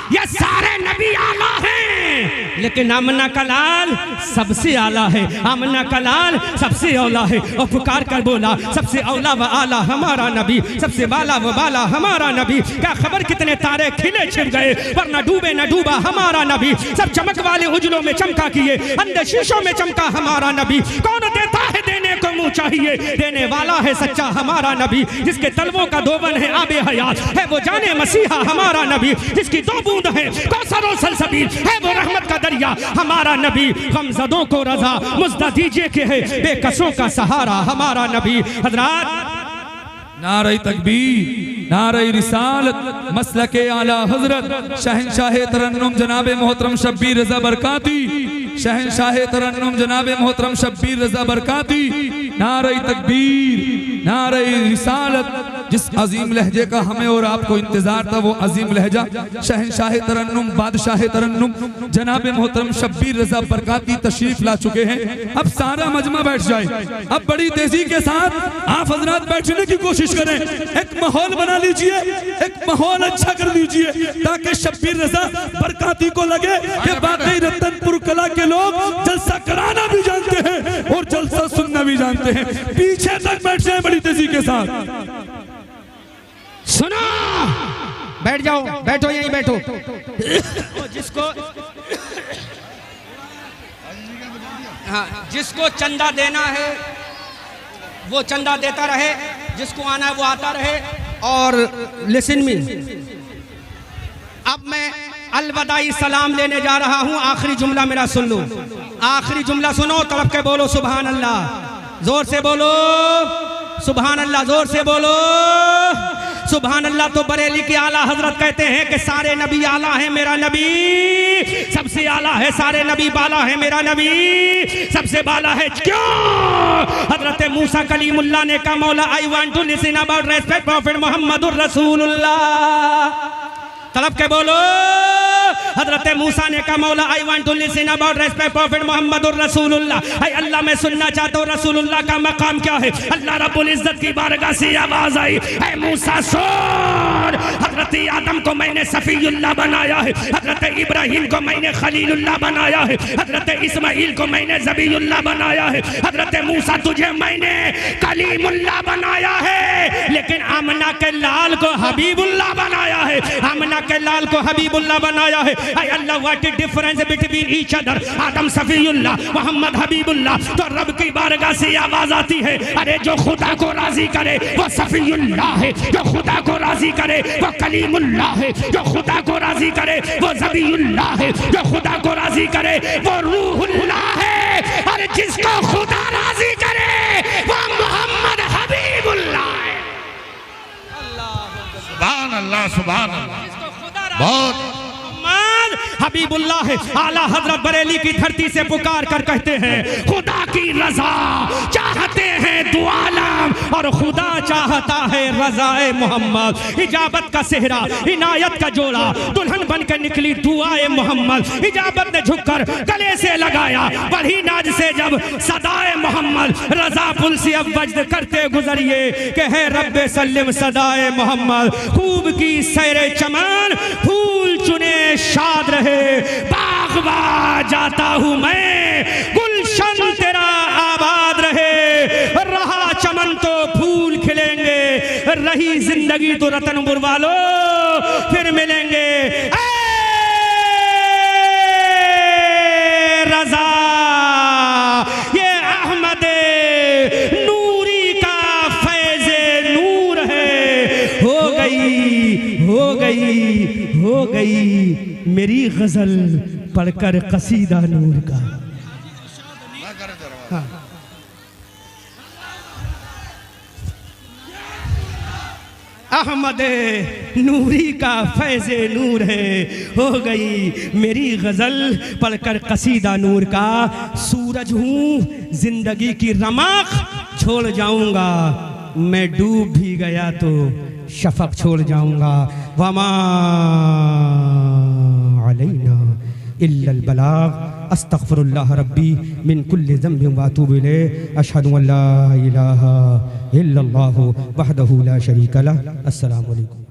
ये सारे नबी आला हैं, लेकिन आमना का लाल सबसे आला है, आमना का लाल सबसे औला है। और पुकार कर बोला सबसे औला व आला हमारा नबी, सबसे बाला व बाला हमारा नबी। क्या खबर कितने तारे खिले छिप गए, पर न डूबे न डूबा हमारा नबी। सब चमक वाले उजलों में चमका किए, अंदर शीशों में चमका हमारा नबी। कौन देता है देने को मुँह चाहिए, देने वाला है सच्चा हमारा नबी। जिसके तलवों का दोवन है आबे हयात है वो जाने मसीहा हमारा नबी। जिसकी दो बूंद है कौसर और सलसबील है वो रहमत का दरिया हमारा नबी। गमज़दों को रजा मुज़्दा दीजिए के है बेकसों का सहारा हमारा नबी। हज़रात नारे तकबीर, नारे रिसालत, मसलके आला हजरत शहंशाह तरन्नुम जनाब मोहतरम शब्बीर रजा बरकाती, शहंशाह तरन्नुम जनाब मोहतरम शब्बीर रजा बरकाती। नारे तकबीर, नारे रिसालत। जिस अजीम लहजे का हमें और आपको इंतजार था वो अजीम लहजा शहंशाह तरन्नुम बादशाह तरन्नुम जनाब मोहतरम शब्बीर रजा बरकाती तशरीफ ला चुके हैं। अब सारा मजमा बैठ जाए। अब बड़ी तेजी के साथ आप हजरात बैठने की कोशिश करें, एक माहौल बना लीजिए, एक माहौल अच्छा कर लीजिए ताकि शब्बीर रजा बरकाती को लगे कि वाकई रतनपुर कला के लोग जलसा कराना भी जानते हैं और जलसा सुनना भी जानते हैं। पीछे तक बैठ जाए बड़ी तेजी के साथ। सुनो, बैठ जाओ, बैठो यहीं बैठो। जिसको हाँ, जिसको चंदा देना है वो चंदा देता रहे, जिसको आना है वो आता रहे। और लिसन मी, अब मैं अलविदाई सलाम लेने जा रहा हूँ। आखिरी जुमला मेरा सुन लो, आखिरी जुमला सुनो, तड़प के बोलो सुभान अल्लाह, जोर से बोलो सुभान अल्लाह, जोर से बोलो सुभान अल्लाह। तो बरेली के आला हजरत कहते हैं कि सारे नबी आला है, मेरा नबी सबसे आला है, सारे नबी बाला है, मेरा नबी सबसे बाला है। क्यों? हजरत मूसा कलीमुल्लाह ने कहा मौला I want to listen about respect prophet मोहम्मदुर रसूलुल्लाह। तलब के बोलो हजरत मूसा ने कहा मौला I want to listen about respect prophet मोहम्मदुर रसूलुल्लाह, ऐ अल्लाह मैं सुनना चाहता हूँ रसूलुल्लाह का मकाम क्या है। अल्लाह रब्बुल इज्जत की बारगाह से आवाज आई, ऐ मूसा सुन, हजरत आदम को मैंने सफीउल्लाह बनाया है, हजरत इब्राहिम को मैंने खलीलुल्लाह बनाया है, हजरत इस्माइल को मैंने ज़बीउल्लाह बनाया है, हजरत मूसा तुझे मैंने कलीमुल्लाह बनाया है, लेकिन आमना के लाल को हबीबुल्लाह बनाया है, आमना के लाल को हबीबुल्लाह बनाया है। ऐ Allah what is difference between each other, Adam सफीउल्लाह, मोहम्मद हबीबुल्लाह। तो रब की बारगाह से आवाज आती है, अरे जो खुदा को राजी करे वो सफीउल्लाह है, जो खुदा को राजी करे वो कलीमुल्लाह है, जो खुदा को राजी करे वो ज़बीउल्लाह है, जो खुदा को राजी करे वो रूहुल्लाह है, और जिसको खुदा राजी करे वो मोहम्मद हबीबुल्लाह है। सुभान अल्लाह, सुभान अल्लाह। बहुत हबीबुल्लाह है। आला हजरत बरेली की धरती से पुकार कर कहते हैं, खुदा की रजा चाहते हैं दो आलम, और खुदा चाहता है रजाए मोहम्मद। इजाबत का सेहरा, इनायत का जोड़ा, दुल्हन बन के निकली दुआए मोहम्मद। इजाबत ने झुककर गले से लगाया, बढ़ी नाज से जब सदाए मोहम्मद। रजा पुल से अब वज्द करते गुजरिए कि है रब्बे सल्लिम सदाए मोहम्मद। खूब की सैरे चमन, फूल चुने शाद रहे, बागबा जाता हूँ मैं, गुलशन तेरा आबाद रहे। रहा चमन तो फूल खिलेंगे, रही जिंदगी तो रतनपुर वालों फिर मिलेंगे। रजा ये अहमद नूरी का फैज़े नूर है। हो गई हो गई हो गई मेरी गजल पढ़कर कसीदा नूर का। हाँ। अहमद नूरी का फैज़े नूर है, हो गई मेरी गजल पढ़कर कसीदा नूर का। सूरज हूँ जिंदगी की रमक छोड़ जाऊंगा, मैं डूब भी गया तो शफक छोड़ जाऊंगा। वमा अलैना इल्लल बलाग। अस्तगफिरुल्लाह रब्बी मिन कुल्लि ज़ंबिन व अतूबु इलैह। अशहदु अल्ला इलाहा इल्लल्लाहु वहदहु ला शरीका लह। अस्सलामु अलैकुम।